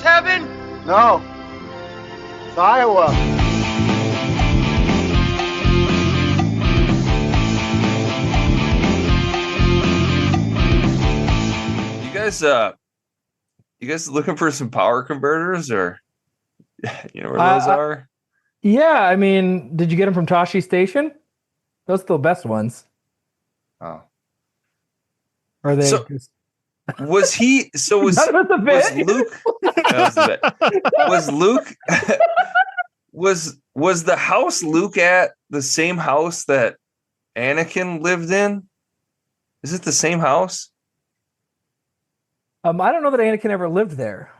heaven? No. It's Iowa. You guys looking for some power converters, or you know where those are? Yeah, I mean, did you get them from Tashi Station? Those are the best ones. Oh. Are they So, just... was he so was None of the was bit? Luke that was the bit. Was Luke was the house Luke at the same house that Anakin lived in? Is it the same house? I don't know that Anakin ever lived there.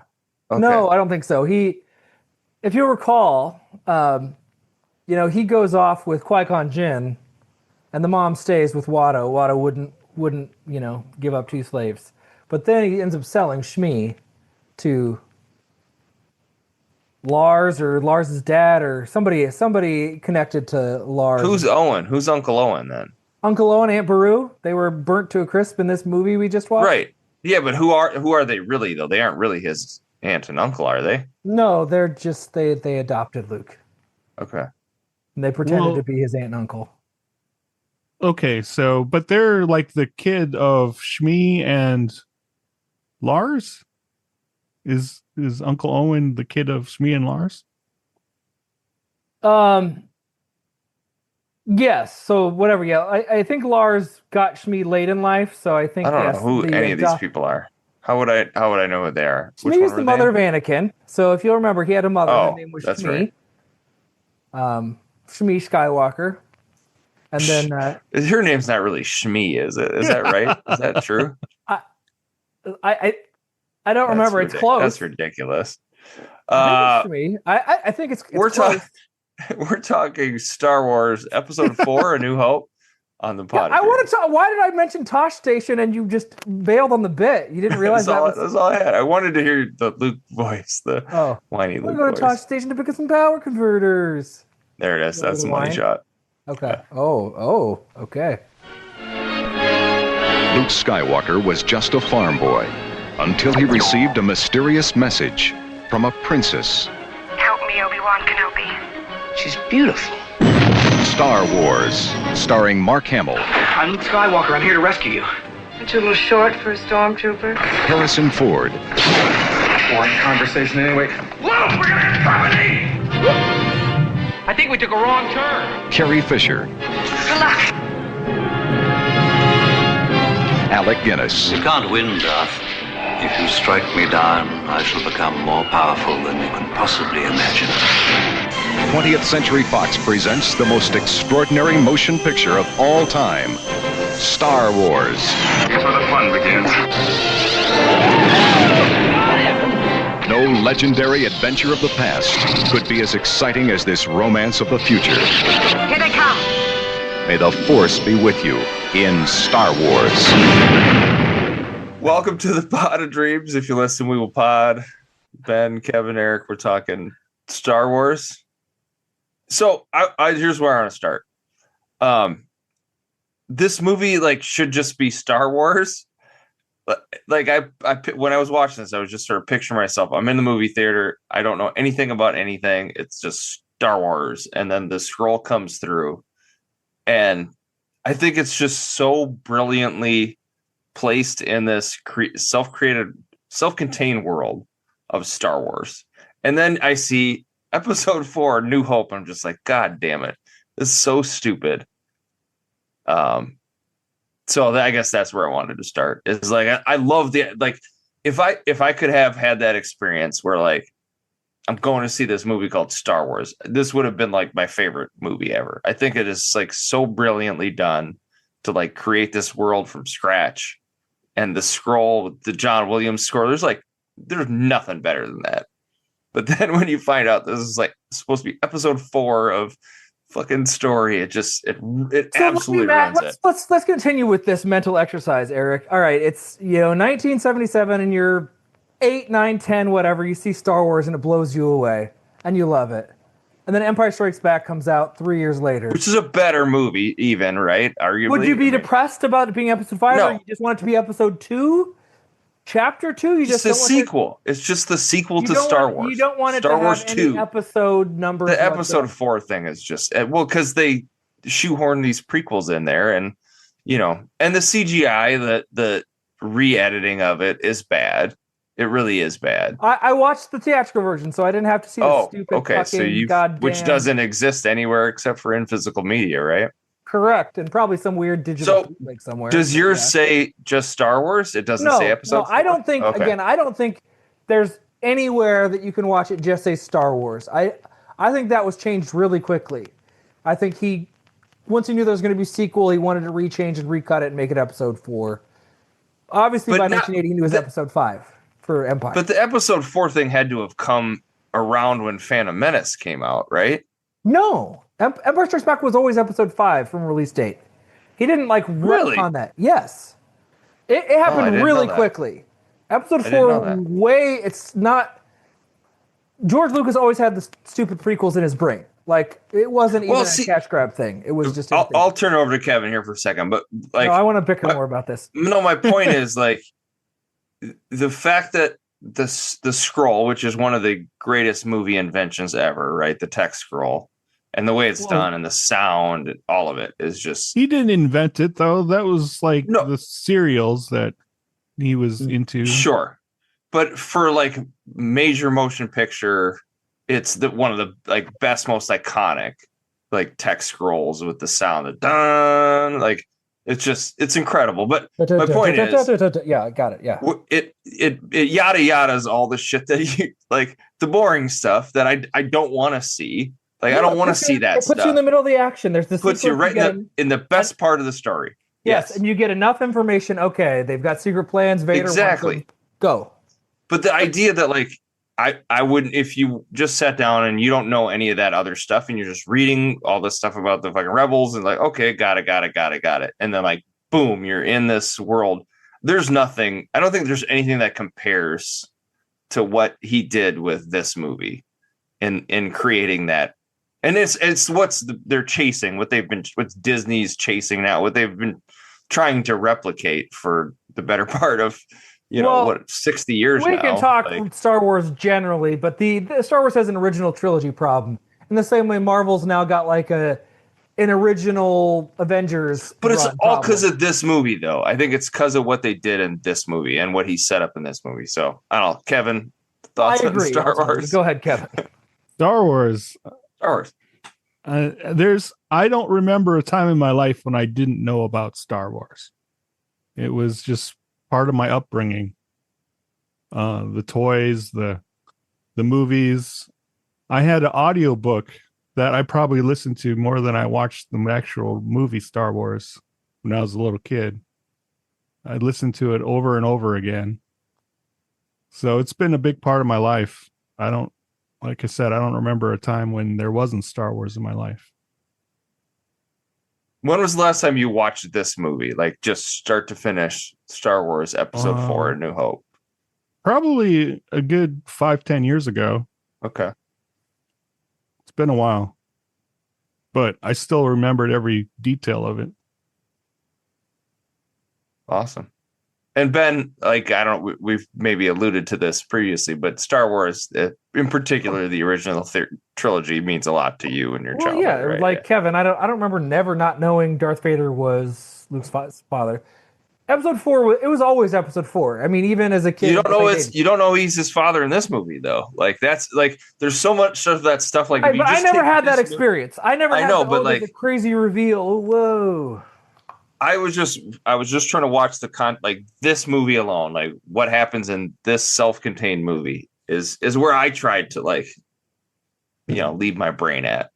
Okay. No, I don't think so. If you recall, he goes off with Qui-Gon Jinn, and the mom stays with Watto. Watto wouldn't give up 2 slaves, but then he ends up selling Shmi to Lars or Lars's dad or somebody connected to Lars. Who's Owen? Who's Uncle Owen then? Uncle Owen, Aunt Beru. They were burnt to a crisp in this movie we just watched. Right. Yeah, but who are they really though? They aren't really his aunt and uncle, are they? No, they're just they adopted Luke. Okay. And they pretended to be his aunt and uncle. Okay, so but they're like the kid of Shmi and Lars? Is Uncle Owen the kid of Shmi and Lars? Yes. So whatever. Yeah, I think Lars got Shmi late in life. So I think I don't know who any of these people are. How would I know who they are? Shmi is the mother of Anakin. So if you'll remember, he had a mother. Her name was that's Shmi. Right. Shmi Skywalker. And then her name's not really Shmi, is it? Is that right? Is that true? I don't remember. It's close. That's ridiculous. I think it's close. We're talking Star Wars Episode 4, A New Hope, on the podcast. I want to talk. Why did I mention Tosh Station and you just bailed on the bit? You didn't realize that's all I had. I wanted to hear the Luke voice, the whiny Luke voice. We're going to Tosh Station to pick up some power converters. There it is. That's the money shot. Okay. Yeah. Oh, okay. Luke Skywalker was just a farm boy until he received a mysterious message from a princess. Help me, Obi-Wan Kenobi. She's beautiful. Star Wars, starring Mark Hamill. I'm Luke Skywalker. I'm here to rescue you. Aren't you a little short for a stormtrooper? Harrison Ford. Boring conversation anyway. Luke, we're gonna get company! I think we took a wrong turn. Carrie Fisher. Good luck. Alec Guinness. You can't win, Darth. If you strike me down, I shall become more powerful than you can possibly imagine. 20th Century Fox presents the most extraordinary motion picture of all time, Star Wars. Here's where the fun begins. No legendary adventure of the past could be as exciting as this romance of the future. Here they come. May the Force be with you in Star Wars. Welcome to the Pod of Dreams. If you listen, we will pod. Ben, Kevin, Eric, we're talking Star Wars. So I here's where I want to start. This movie should just be Star Wars. Like I when I was watching this, I was just sort of picturing myself. I'm in the movie theater. I don't know anything about anything. It's just Star Wars, and then the scroll comes through, and I think it's just so brilliantly placed in this self-created, self-contained world of Star Wars. And then I see Episode 4, New Hope. I'm just like, God damn it, this is so stupid. So I guess that's where I wanted to start. Is I love the if I could have had that experience where I'm going to see this movie called Star Wars, this would have been my favorite movie ever. I think it is so brilliantly done to create this world from scratch, and the scroll, the John Williams score. There's nothing better than that. But then when you find out this is supposed to be Episode 4 of fucking story, it absolutely ruins it. Let's continue with this mental exercise, Eric. All right, it's 1977 and you're 8, 9, 10, whatever. You see Star Wars and it blows you away and you love it. And then Empire Strikes Back comes out 3 years later, which is a better movie, even, right? Arguably. Would you be depressed about it being Episode 5, No. or you just want it to be Episode 2? Chapter 2, you Just just a don't want to- sequel. It's just the sequel you to don't Star want- Wars. You don't want it Star to Wars have 2. any episode numbers. The episode whatsoever. 4 thing is just because they shoehorn these prequels in there, and and the CGI, the re-editing of it is bad. It really is bad. I watched the theatrical version, so I didn't have to see the stupid okay. So fucking goddamn. which doesn't exist anywhere except for in physical media, right? Correct, and probably some weird digital So, bootleg somewhere. Does but yours yeah. say just Star Wars? It doesn't say episode. No, I don't think. Okay. Again, I don't think there's anywhere that you can watch it just say Star Wars. I think that was changed really quickly. I think once he knew there was going to be a sequel, he wanted to rechange and recut it and make it episode 4. Obviously, by 1980, he knew it was episode 5 for Empire. But the episode 4 thing had to have come around when Phantom Menace came out, right? No, Empire Strikes Back was always episode 5 from release date. He didn't Really? on that. Yes, it I happened didn't really know that. quickly. Episode I didn't know 4 that. it's not. George Lucas always had the stupid prequels in his brain. Like it wasn't even a cash grab thing. It was just. His thing. I'll turn it over to Kevin here for a second, but like, No, I want to bicker more about this. no, my point is like the fact that the scroll, which is one of the greatest movie inventions ever, right? The text scroll, and the way it's done, and the sound, all of it is just. He didn't invent it though. That was like No. the serials that he was into. Sure, but for like major motion picture, it's one of the like best, most iconic like text scrolls with the sound of dun. Like it's incredible. But my point is, yeah, I got it. Yeah, it yada yadas all the shit that you like, the boring stuff that I don't want to see. Like I don't want to see that It stuff. puts you in the middle of the action. There's this. Puts you right in the best part of the story. Yes, and you get enough information. Okay, they've got secret plans. Vader wants them. Exactly. Go. But the idea that like I wouldn't, if you just sat down and you don't know any of that other stuff and you're just reading all this stuff about the fucking rebels and like, okay, got it. And then like, boom, you're in this world. There's nothing, I don't think there's anything that compares to what he did with this movie in creating that. And it's they're chasing, what Disney's chasing now, what they've been trying to replicate for the better part of 60 years now. We can talk Star Wars generally, but the Star Wars has an original trilogy problem. In the same way, Marvel's now got like an original Avengers. But it's all because of this movie, though. I think it's because of what they did in this movie and what he set up in this movie. So I don't know, Kevin, thoughts on Star Wars? Go ahead, Kevin. Star Wars. I don't remember a time in my life when I didn't know about Star Wars. It was just part of my upbringing. The toys, the movies. I had an audiobook that I probably listened to more than I watched the actual movie Star Wars when I was a little kid. I listened to it over and over again. So it's been a big part of my life. Like I said, I don't remember a time when there wasn't Star Wars in my life. When was the last time you watched this movie? Like just start to finish, Star Wars Episode 4, A New Hope? Probably a good 5-10 years ago. Okay. It's been a while. But I still remembered every detail of it. Awesome. And Ben, like, we've maybe alluded to this previously, but Star Wars, in particular, the original trilogy means a lot to you and your childhood. Yeah, right? like Kevin, I don't remember never not knowing Darth Vader was Luke's father. Episode 4, it was always Episode 4. I mean, even as a kid, you don't know he's his father in this movie, though. Like that's like there's so much of that stuff. Like, but I never had that experience. I never. I know, but like a crazy reveal. Whoa. I was just trying to watch this movie alone. Like what happens in this self-contained movie is where I tried to leave my brain at.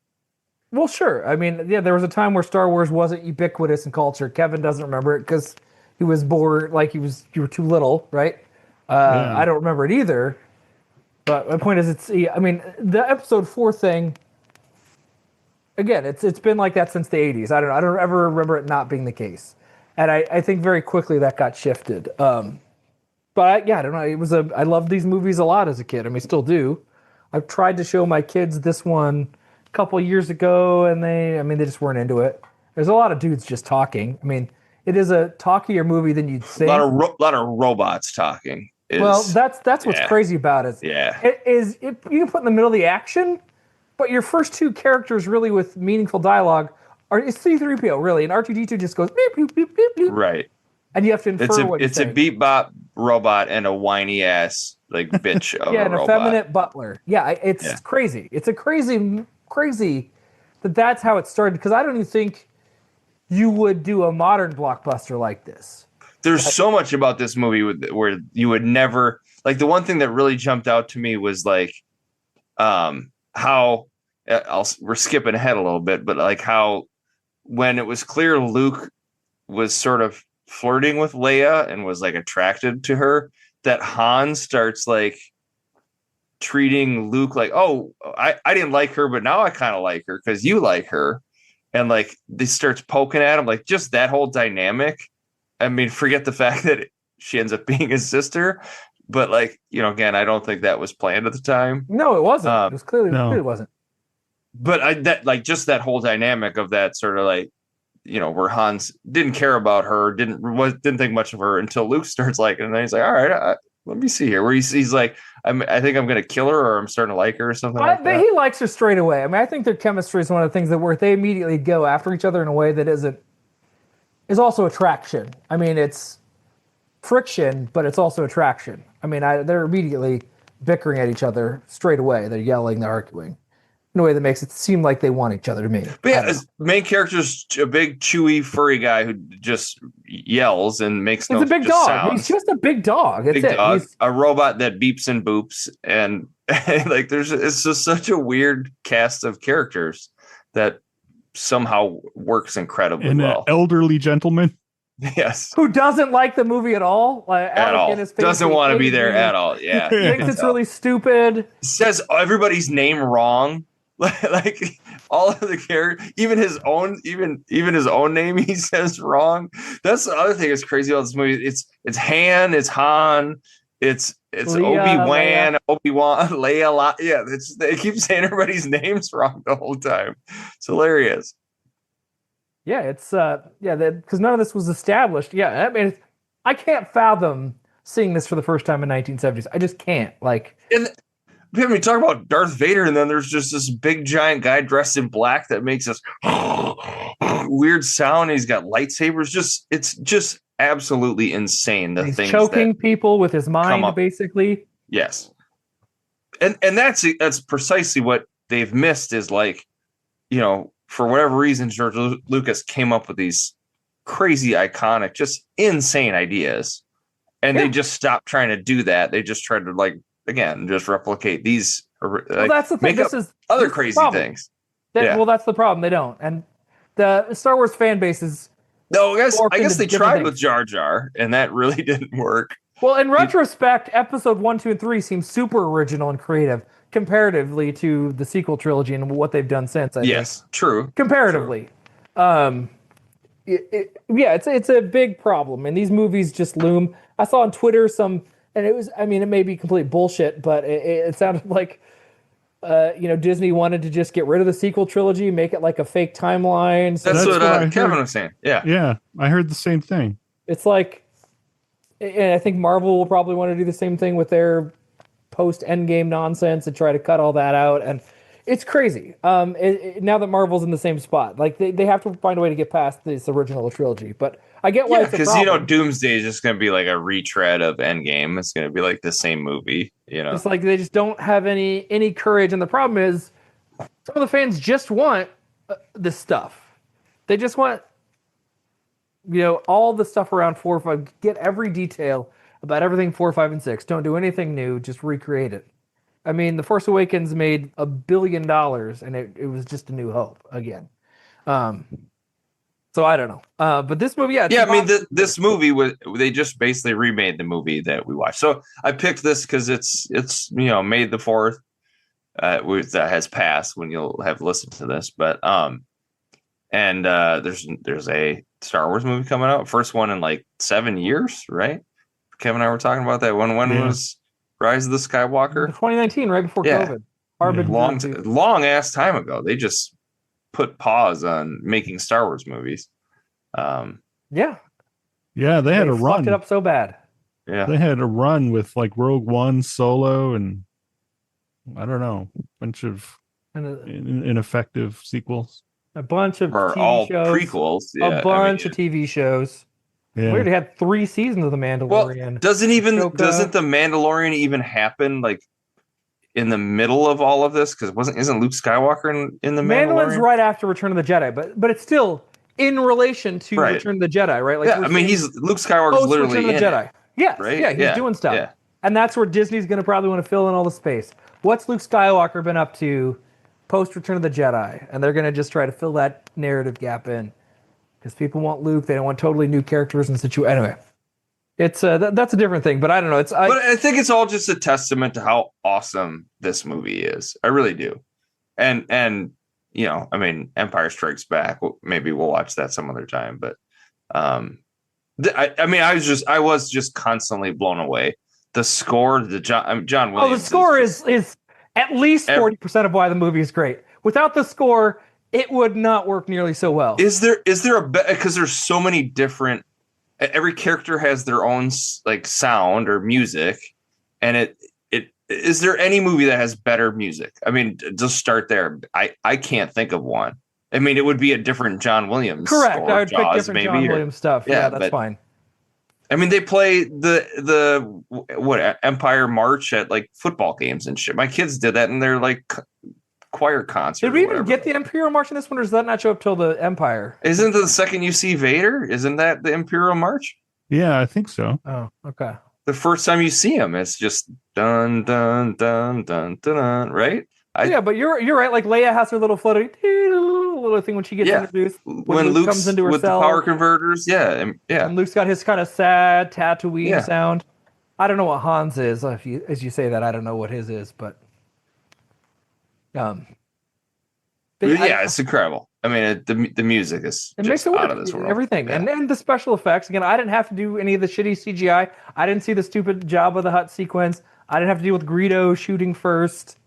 Well, sure. I mean, yeah, there was a time where Star Wars wasn't ubiquitous in culture. Kevin doesn't remember it because he was bored. Like you were too little, right? I don't remember it either. But my point is, the Episode 4 thing. Again, it's been like that since the 80s. I don't ever remember it not being the case, and I think very quickly that got shifted. But I don't know. I loved these movies a lot as a kid. I mean, still do. I've tried to show my kids this one a couple years ago, and they just weren't into it. There's a lot of dudes just talking. I mean, it is a talkier movie than you'd A think. lot of robots talking. Well, that's what's crazy about it. Yeah. You can put in the middle of the action, but your first two characters really with meaningful dialogue it's C-3PO really, and R2-D2 just goes beep, beep, beep, beep, beep. Right. And you have to infer what he's saying. It's a beep bop robot and a whiny ass like bitch of a and robot. a effeminate butler. Yeah, it's crazy. It's a crazy that's how it started, because I don't even think you would do a modern blockbuster like this. There's so much about this movie where you would never, like, the one thing that really jumped out to me was like how we're skipping ahead a little bit, but like how when it was clear Luke was sort of flirting with Leia and was like attracted to her, that Han starts like treating Luke like, oh, I didn't like her, but now I kind of like her because you like her. And like they starts poking at him, like just that whole dynamic. I mean, forget the fact that she ends up being his sister, but like, you know, again, I don't think that was planned at the time. No, it wasn't. It was clearly wasn't. But just that whole dynamic of that sort of like, you know, where Hans didn't care about her, didn't think much of her until Luke starts liking her, and then he's like, all right, let me see here. Where he's like, I think I'm going to kill her, or I'm starting to like her, or something like that. He likes her straight away. I mean, I think their chemistry is one of the things that where they immediately go after each other in a way that is also attraction. I mean, it's friction, but it's also attraction. I mean, they're immediately bickering at each other straight away. They're yelling, they're arguing in a way that makes it seem like they want each other to me. But yeah, main character's a big, chewy, furry guy who just yells and makes He's a big dog. Sounds. He's just a big dog. That's big dog. A robot that beeps and boops. And like, it's just such a weird cast of characters that somehow works incredibly well. An elderly gentleman. Yes. Who doesn't like the movie at all? Like, at all. Doesn't want to be there at all. Yeah. Thinks it's really stupid. Says everybody's name wrong. Like all of the characters, even his own name he says wrong. That's the other thing that's crazy about this movie. It's Han, it's Han, it's Obi-Wan, Leia. Yeah, they keep saying everybody's names wrong the whole time. It's hilarious. Yeah, it's because none of this was established. Yeah, I mean, I can't fathom seeing this for the first time in 1970s. I just can't. Like, we talk about Darth Vader, and then there's just this big giant guy dressed in black that makes this weird sound. He's got lightsabers. It's just absolutely insane. He's choking people with his mind, basically. Yes, and that's precisely what they've missed. Is like, you know, for whatever reason, George Lucas came up with these crazy, iconic, just insane ideas, and they just stopped trying to do that. They just tried to just replicate these. Well, that's the thing. This is other crazy things. Well, that's the problem. They don't. And the Star Wars fan base is. No, I guess they tried with Jar Jar, and that really didn't work. Well, in retrospect, episode 1, 2, and 3 seem super original and creative comparatively to the sequel trilogy and what they've done since. I think. True. Comparatively. True. It's a big problem, and these movies just loom. I saw on Twitter and it may be complete bullshit, but it sounded like, Disney wanted to just get rid of the sequel trilogy, make it like a fake timeline. So that's what Kevin was saying. Yeah. Yeah. I heard the same thing. It's like, and I think Marvel will probably want to do the same thing with their post-Endgame nonsense and try to cut all that out. And it's crazy. Now that Marvel's in the same spot, like they have to find a way to get past this original trilogy, but I get why it's a problem. Because Doomsday is just going to be like a retread of Endgame. It's going to be like the same movie. It's like they just don't have any courage, and the problem is some of the fans just want this stuff. They just want all the stuff around 4 or 5. Get every detail about everything 4, 5, and 6. Don't do anything new. Just recreate it. I mean, The Force Awakens made $1 billion, and it was just A New Hope again. So I don't know, but this movie, this movie they just basically remade the movie that we watched. So I picked this because it's May the 4th, that has passed when you'll have listened to this. But there's a Star Wars movie coming out, first one in like 7 years, right? Kevin and I were talking about that one. When was Rise of the Skywalker? 2019, right before COVID. Long ass time ago. They just put pause on making Star Wars movies. Yeah. Yeah, they had a fucked run. it up so bad. Yeah. They had a run with like Rogue One, Solo, and I don't know, a bunch of And ineffective sequels. a bunch of Or TV all shows. prequels. Yeah, A bunch of TV shows. Yeah. We already had 3 seasons of The Well, Mandalorian. doesn't Ahsoka. the Mandalorian even happen like in the middle of all of this? Because isn't Luke Skywalker in the Mandalin's Mandalorian? right after Return of the Jedi, but it's still in relation to Right. Return of the Jedi, right? Like Yeah, we're I mean, seeing Luke Skywalker's post literally Return of the in Jedi. it, Yes, right? yeah, he's doing stuff, Yeah. and that's where Disney's going to probably want to fill in all the space. What's Luke Skywalker been up to post Return of the Jedi? And they're going to just try to fill that narrative gap in because people want Luke. They don't want totally new characters and situations. Anyway, it's that's a different thing. But I don't know. But I think it's all just a testament to how awesome this movie is. I really do. And you know, I mean, Empire Strikes Back. Maybe we'll watch that some other time. But I mean, I was just constantly blown away. The score, John Williams. Oh, the score is at least 40% of why the movie is great. Without the score, it would not work nearly so well. Is there a because there's so many different. Every character has their own like sound or music, and it is there any movie that has better music? I mean, just start there. I can't think of one. I mean, it would be a different John Williams. Correct. Score, I would pick Jaws, different maybe, John Williams stuff. Yeah, that's fine. I mean, they play the Empire March at like football games and shit. My kids did that in their like choir concert. Did we even get the Imperial March in this one, or does that not show up till the Empire? Isn't the second you see Vader? Isn't that the Imperial March? Yeah, I think so. Oh, okay. The first time you see him, it's just dun dun dun dun dun, dun right? Yeah, but you're right. Like Leia has her little floating little thing when she gets introduced. When Luke comes into her with cell, the power converters, yeah. And Luke's got his kind of sad Tatooine sound. I don't know what Han's is. As you say that, I don't know what his is, but it's incredible. I mean, the music is just out of this world. Everything, and the special effects. Again, I didn't have to do any of the shitty CGI. I didn't see the stupid Jabba the Hutt sequence. I didn't have to deal with Greedo shooting first.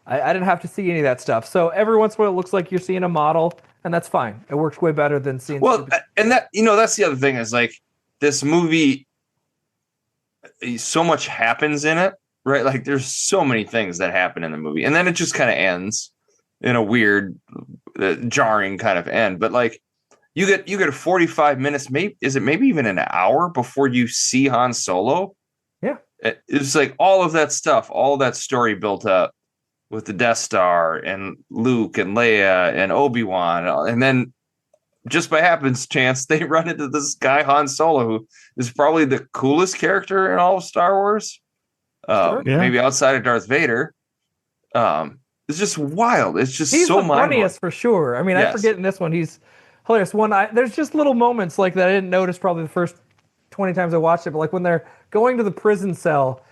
I didn't have to see any of that stuff. So every once in a while, it looks like you're seeing a model, and that's fine. It works way better than seeing. Well, and that's the other thing is like this movie. So much happens in it, right? Like there's so many things that happen in the movie, and then it just kind of ends in a weird, jarring kind of end. But like you get 45 minutes, maybe even an hour before you see Han Solo. Yeah, it's like all of that stuff, all that story built up with the Death Star and Luke and Leia and Obi-Wan, and then just by happenstance they run into this guy Han Solo, who is probably the coolest character in all of Star Wars, maybe outside of Darth Vader. It's just wild. It's just he's so the funniest for sure. I mean, I forget in this one he's hilarious. There's just little moments like that I didn't notice probably the first 20 times I watched it, but like when they're going to the prison cell,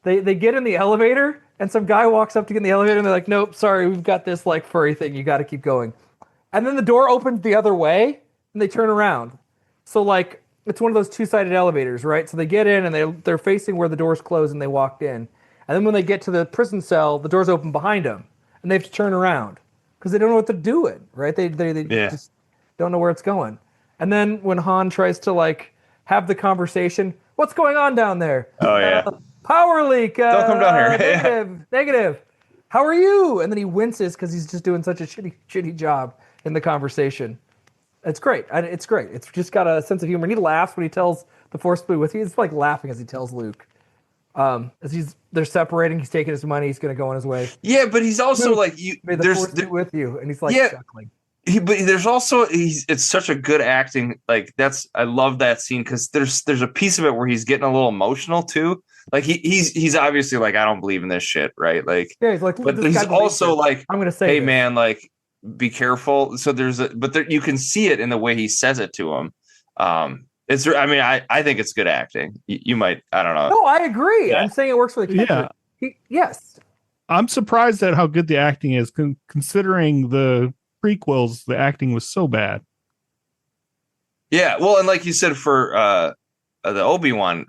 they get in the elevator and some guy walks up to get in the elevator and they're like, nope, sorry, we've got this like furry thing. You got to keep going. And then the door opens the other way and they turn around. So like it's one of those two-sided elevators, right? So they get in and they're facing where the doors close and they walked in. And then when they get to the prison cell, the doors open behind them and they have to turn around because they don't know what they're doing, right? They just don't know where it's going. And then when Han tries to like have the conversation, what's going on down there? Oh yeah. Power leak. Don't come down here. Negative. How are you? And then he winces because he's just doing such a shitty job in the conversation. It's great. It's great. It's just got a sense of humor. And he laughs when he tells the Force to be with you. He's like laughing as he tells Luke. As they're separating, he's taking his money. He's going to go on his way. Yeah, but he's also Luke, like may the Force be with you, and he's like chuckling. But there's also it's such a good acting. Like I love that scene because there's a piece of it where he's getting a little emotional too. Like he's obviously like, I don't believe in this shit, right? Like he's like, but he's also like, I'm gonna say, hey man, like be careful. So you can see it in the way he says it to him. I think it's good acting. You might, I don't know. No, I agree. Yeah. I'm saying it works for the character. Yeah. Yes. I'm surprised at how good the acting is, considering the prequels, the acting was so bad. Yeah, well, and like you said for the Obi-Wan,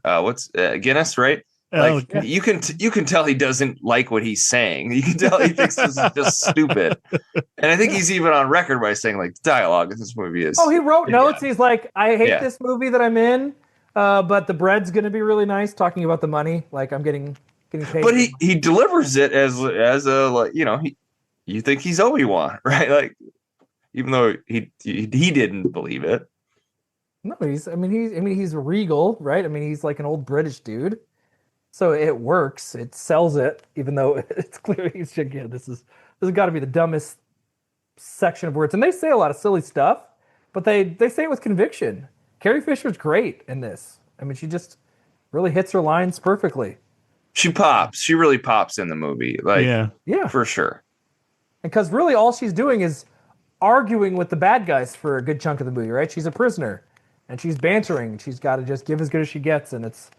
Guinness, right? Like you can tell he doesn't like what he's saying. You can tell he thinks this is just stupid. And I think he's even on record by saying like dialogue in this movie is. Oh, he wrote notes. He's like, I hate this movie that I'm in. But the bread's going to be really nice. Talking about the money, like I'm getting paid. But he delivers it as a like, you know, you think he's Obi-Wan, right? Like, even though he didn't believe it. No, he's regal, right? I mean, he's like an old British dude. So it works. It sells it, even though it's clear he's again. This has got to be the dumbest section of words, and they say a lot of silly stuff, but they say it with conviction. Carrie Fisher's great in this. I mean, she just really hits her lines perfectly. She pops. She really pops in the movie. Like, yeah, for sure. And because really all she's doing is arguing with the bad guys for a good chunk of the movie, right? She's a prisoner, and she's bantering. She's got to just give as good as she gets, and it's.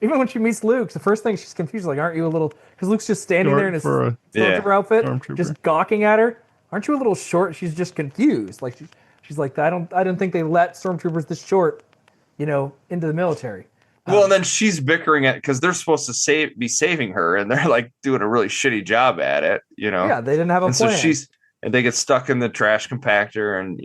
Even when she meets Luke, the first thing she's confused, like, aren't you a little... Because Luke's just standing there in his stormtrooper outfit, just gawking at her. Aren't you a little short? She's just confused. Like, she's like, I don't think they let stormtroopers this short, into the military. Well, and then she's bickering at... Because they're supposed to be saving her, and they're, like, doing a really shitty job at it, Yeah, they didn't have a plan. So and they get stuck in the trash compactor, and,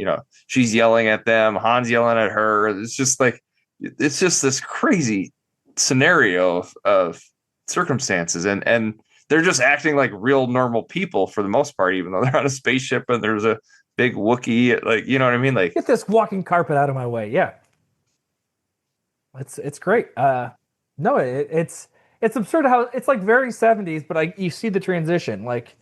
she's yelling at them. Han's yelling at her. It's just, like... It's just this crazy... scenario of circumstances, and they're just acting like real normal people for the most part, even though they're on a spaceship and there's a big Wookiee, like, you know what I mean? Like, get this walking carpet out of my way. Yeah, it's great. No, it's absurd how it's like very 70s, but you see the transition. Like,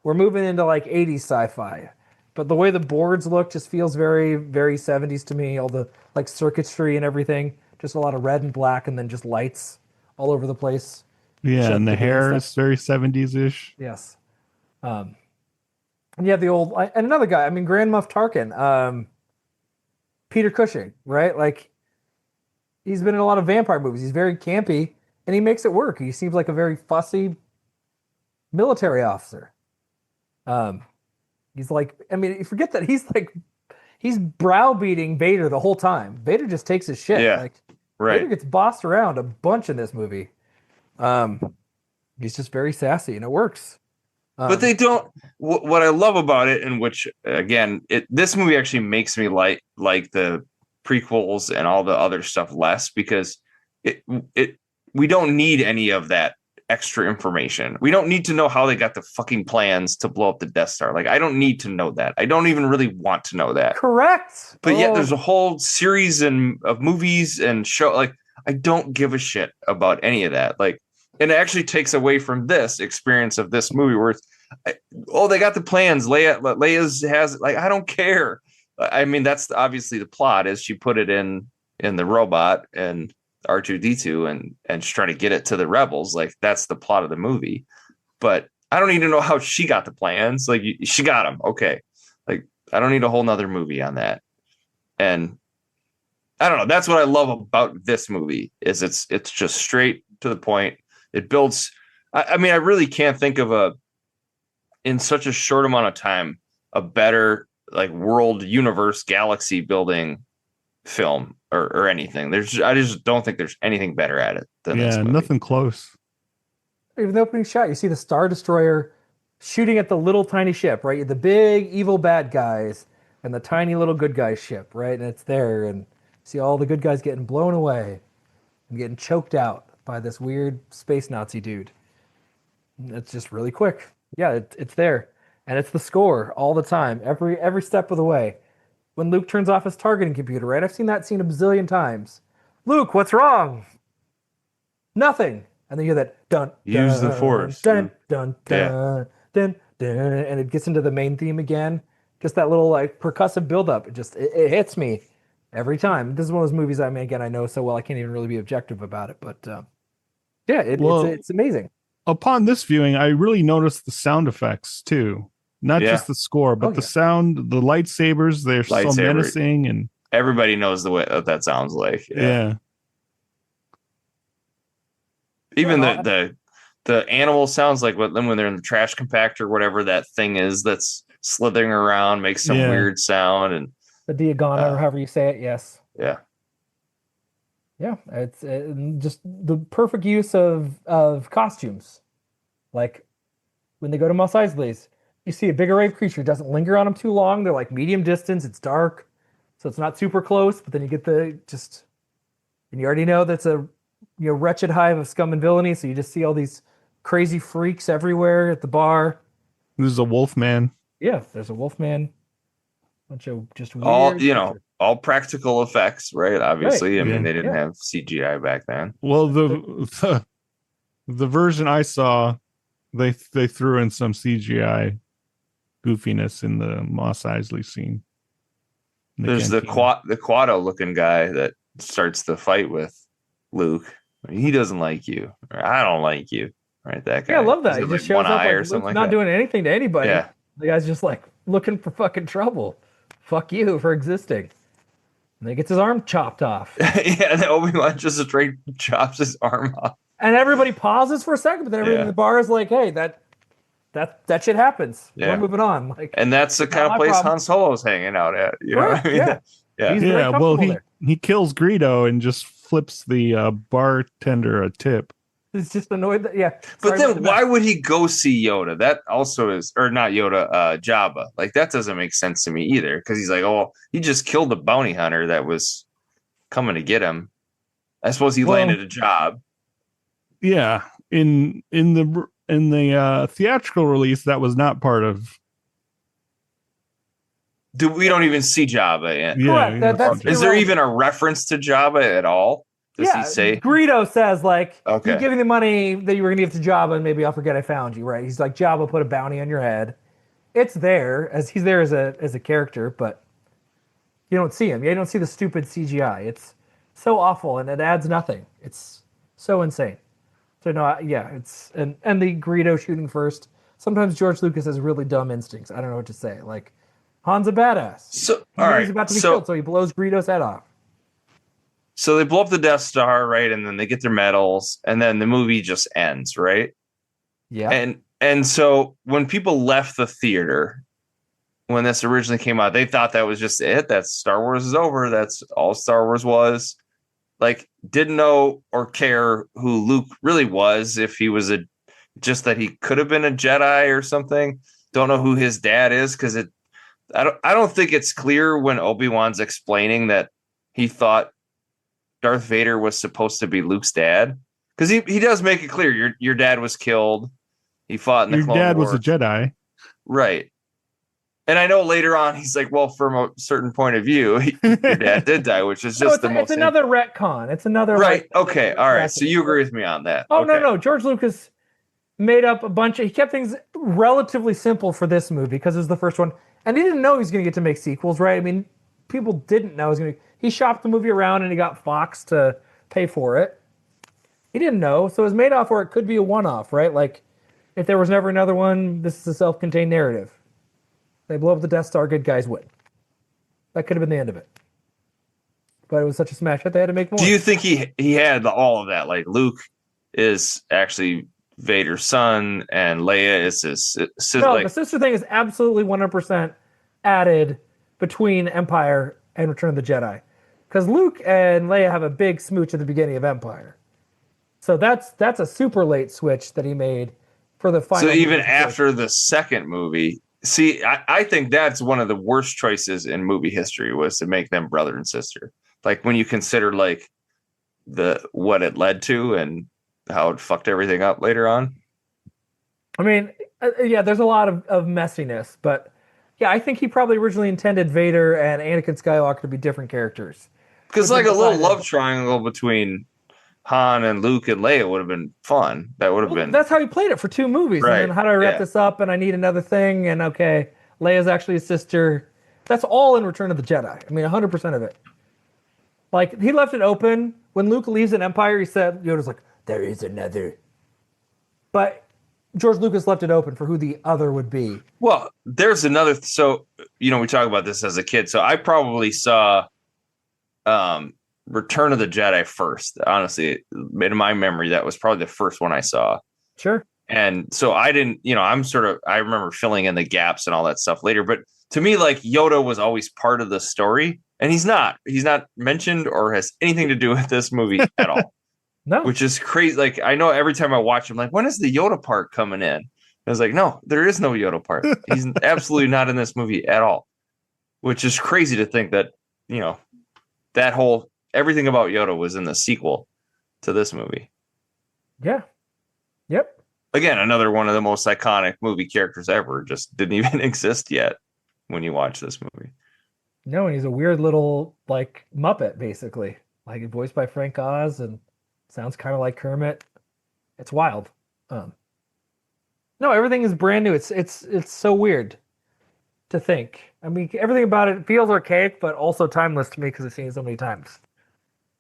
we're moving into like 80s sci-fi, but the way the boards look just feels very, very 70s to me. All the like circuitry and everything. Just a lot of red and black, and then just lights all over the place. Yeah, and the hair is very 70s-ish. Yes. And you have the old... And another guy, I mean, Grand Moff Tarkin, Peter Cushing, right? Like, he's been in a lot of vampire movies. He's very campy, and he makes it work. He seems like a very fussy military officer. He's like... I mean, you forget that he's like... He's browbeating Vader the whole time. Vader just takes his shit. Yeah. Like, Right. Vader gets bossed around a bunch in this movie. He's just very sassy, and it works. But they don't. What I love about it, and which again, this movie actually makes me like the prequels and all the other stuff less, because we don't need any of that extra information. We don't need to know how they got the fucking plans to blow up the Death Star. Like, I don't need to know that. I don't even really want to know that. Correct. But yet there's a whole series of movies and show. Like, I don't give a shit about any of that. Like, and it actually takes away from this experience of this movie where they got the plans. Leia's has, like, I don't care. I mean, that's obviously the plot, is she put it in the robot and R2D2 and she's trying to get it to the rebels. Like, that's the plot of the movie. But I don't need to know how she got the plans. Like, she got them. Okay. Like, I don't need a whole nother movie on that. And I don't know. That's what I love about this movie, is it's just straight to the point. It builds. I mean, I really can't think of in such a short amount of time, a better, like, world, universe, galaxy building film or anything. I just don't think there's anything better at it than this movie. Nothing close. Even the opening shot, you see the Star Destroyer shooting at the little tiny ship, right? The big evil bad guys and the tiny little good guy ship, right? And it's there, and you see all the good guys getting blown away and getting choked out by this weird space Nazi dude. It's just really quick. Yeah, it's there, and it's the score all the time, every step of the way. When Luke turns off his targeting computer, right? I've seen that scene a bazillion times. Luke, what's wrong? Nothing. And then you hear that dun. Use the Force. Dun dun dun dun dun, and it gets into the main theme again. Just that little like percussive buildup. It hits me every time. This is one of those movies I know so well I can't even really be objective about it. But yeah, it's amazing. Upon this viewing, I really noticed the sound effects too. Not just the score, but the sound, the lightsabers, they're so menacing, and everybody knows the way that sounds like. Yeah. Even the animal sounds like when they're in the trash compactor, whatever that thing is that's slithering around, makes some weird sound, and the Diagana, or however you say it. Yes. Yeah. Yeah, it's just the perfect use of costumes. Like when they go to Mos Eisley's, you see a big array of creature. It doesn't linger on them too long. They're like medium distance. It's dark, so it's not super close. But then you get and you already know that's a wretched hive of scum and villainy. So you just see all these crazy freaks everywhere at the bar. Who's a wolf man? Yeah, there's a wolf man. Bunch of just weird All creatures. all practical effects, right? Obviously, I mean Yeah. they didn't have CGI back then. Well, the version I saw, they threw in some CGI goofiness in the Mos Eisley scene. There's the Quado looking guy that starts the fight with Luke. He doesn't like you, or I don't like you, right? That guy. Yeah, I love that. He's He got, just shows one up eye like or Luke's something like not that. doing anything to anybody. Yeah. The guy's just like looking for fucking trouble. Fuck you for existing. And he gets his arm chopped off. Yeah, and then Obi-Wan just straight chops his arm off. And everybody pauses for a second, but then everybody in Yeah. the bar is like, hey, that shit happens. Yeah. We're moving on. Like, And that's the kind Not of my place problem. Han Solo's hanging out at. You know Right, what I mean? yeah. Yeah. He's very Yeah, well, comfortable there. he kills Greedo and just flips the bartender a tip. He's just annoyed that, yeah. But Sorry about then the why mess. would he go see Yoda? That also is, or not Yoda, Jabba. Like that doesn't make sense to me either. Because he's like, oh, he just killed the bounty hunter that was coming to get him. I suppose he Well- landed a job. Yeah, in the theatrical release, that was not part of. We don't even see Jabba yet. Yeah, Correct, that's Is there irrelevant. even a reference to Jabba at all? Does Yeah, he say? Greedo says, like, Okay. you give me the money that you were going to give to Jabba, and maybe I'll forget I found you, right? He's like, Jabba put a bounty on your head. It's there, as he's there as a character, but you don't see him. You don't see the stupid CGI. It's so awful, and it adds nothing. It's so insane. So, no, yeah, it's... And the Greedo shooting first. Sometimes George Lucas has really dumb instincts. I don't know what to say. Like, Han's a badass. So, He all knows right. he's about to be So, killed, so he blows Greedo's head off. so they blow up the Death Star, right? And then they get their medals, and then the movie just ends, right? Yeah. And so when people left the theater, when this originally came out, they thought that was just it. That Star Wars is over. That's all Star Wars was. Like, didn't know or care who Luke really was, if he was just that he could have been a Jedi or something. Don't know who his dad is, because I don't think it's clear when Obi-Wan's explaining that he thought Darth Vader was supposed to be Luke's dad, because he does make it clear your dad was killed. He fought in the Your Clone dad Wars. was a Jedi. Right. And I know later on he's like, well, from a certain point of view, your dad did die, which is No, just it's, the most it's another retcon. It's another right. like, Okay. All right. So you agree with me on that? Oh Okay. no, George Lucas made up a bunch of. He kept things relatively simple for this movie because it was the first one, and he didn't know he was going to get to make sequels, right? I mean, people didn't know he was going to. He shopped the movie around and he got Fox to pay for it. He didn't know, so it was made off where it could be a one-off, right? Like, if there was never another one, this is a self-contained narrative. They blow up the Death Star, good guys win. That could have been the end of it. But it was such a smash hit, they had to make more. Do you think he had all of that? Like Luke is actually Vader's son, and Leia is his sister. No, Like, the sister thing is absolutely 100% added between Empire and Return of the Jedi. Because Luke and Leia have a big smooch at the beginning of Empire. So that's a super late switch that he made for the final. so even movie. after the second movie, see, I think that's one of the worst choices in movie history, was to make them brother and sister. Like when you consider like what it led to and how it fucked everything up later on. I mean, yeah, there's a lot of messiness, but yeah, I think he probably originally intended Vader and Anakin Skywalker to be different characters. Because But like they a little decided- love triangle between Han and Luke and Leia would have been fun. That would have Well, been that's how he played it for 2 movies. Right, And then how do I wrap yeah. this up? And I need another thing. And okay, Leia's actually a sister. That's all in Return of the Jedi. I mean, 100% of it. Like, he left it open. When Luke leaves an Empire, he said, Yoda's like, there is another. But George Lucas left it open for who the other would be. Well, there's another. So, we talk about this as a kid. So I probably saw Return of the Jedi first. Honestly, in my memory, that was probably the first one I saw. Sure. And so I didn't, I remember filling in the gaps and all that stuff later. But to me, like Yoda was always part of the story, and he's not mentioned or has anything to do with this movie at all. No. Which is crazy. Like, I know every time I watch him, like, when is the Yoda part coming in? I was like, no, there is no Yoda part. He's absolutely not in this movie at all, which is crazy to think that, that whole everything about Yoda was in the sequel to this movie. Yeah. Yep. Again, another one of the most iconic movie characters ever. Just didn't even exist yet when you watch this movie. No, and he's a weird little like Muppet, basically. Like voiced by Frank Oz and sounds kind of like Kermit. It's wild. No, everything is brand new. It's so weird to think. I mean, everything about it feels archaic, but also timeless to me because I've seen it so many times.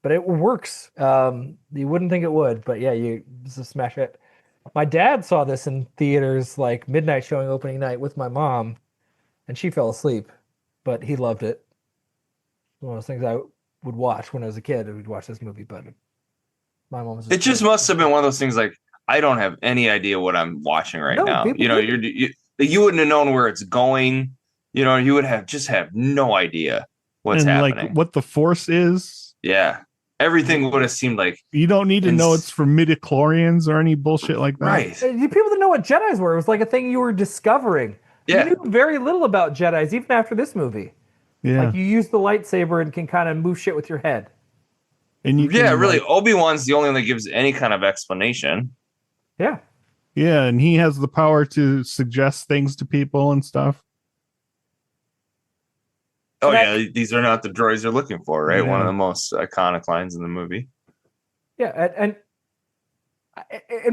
But it works. You wouldn't think it would, but yeah, you just smash it. My dad saw this in theaters, like midnight showing opening night with my mom, and she fell asleep, but he loved it. One of those things I would watch when I was a kid. I would watch this movie, but my mom was. It just must have been one of those things like I don't have any idea what I'm watching right now. You know, you wouldn't have known where it's going. You know, you would have no idea what's happening. Like what the Force is. Yeah. Everything would have seemed like you don't need to know it's for midichlorians or any bullshit like that. Right. People didn't know what Jedis were. It was like a thing you were discovering. Yeah. You knew very little about Jedis, even after this movie. Yeah. Like you use the lightsaber and can kind of move shit with your head. And you can, really, Obi-Wan's the only one that gives any kind of explanation. Yeah. Yeah, and he has the power to suggest things to people and stuff. Oh, yeah, these are not the droids they're looking for, right? Yeah. One of the most iconic lines in the movie. Yeah, and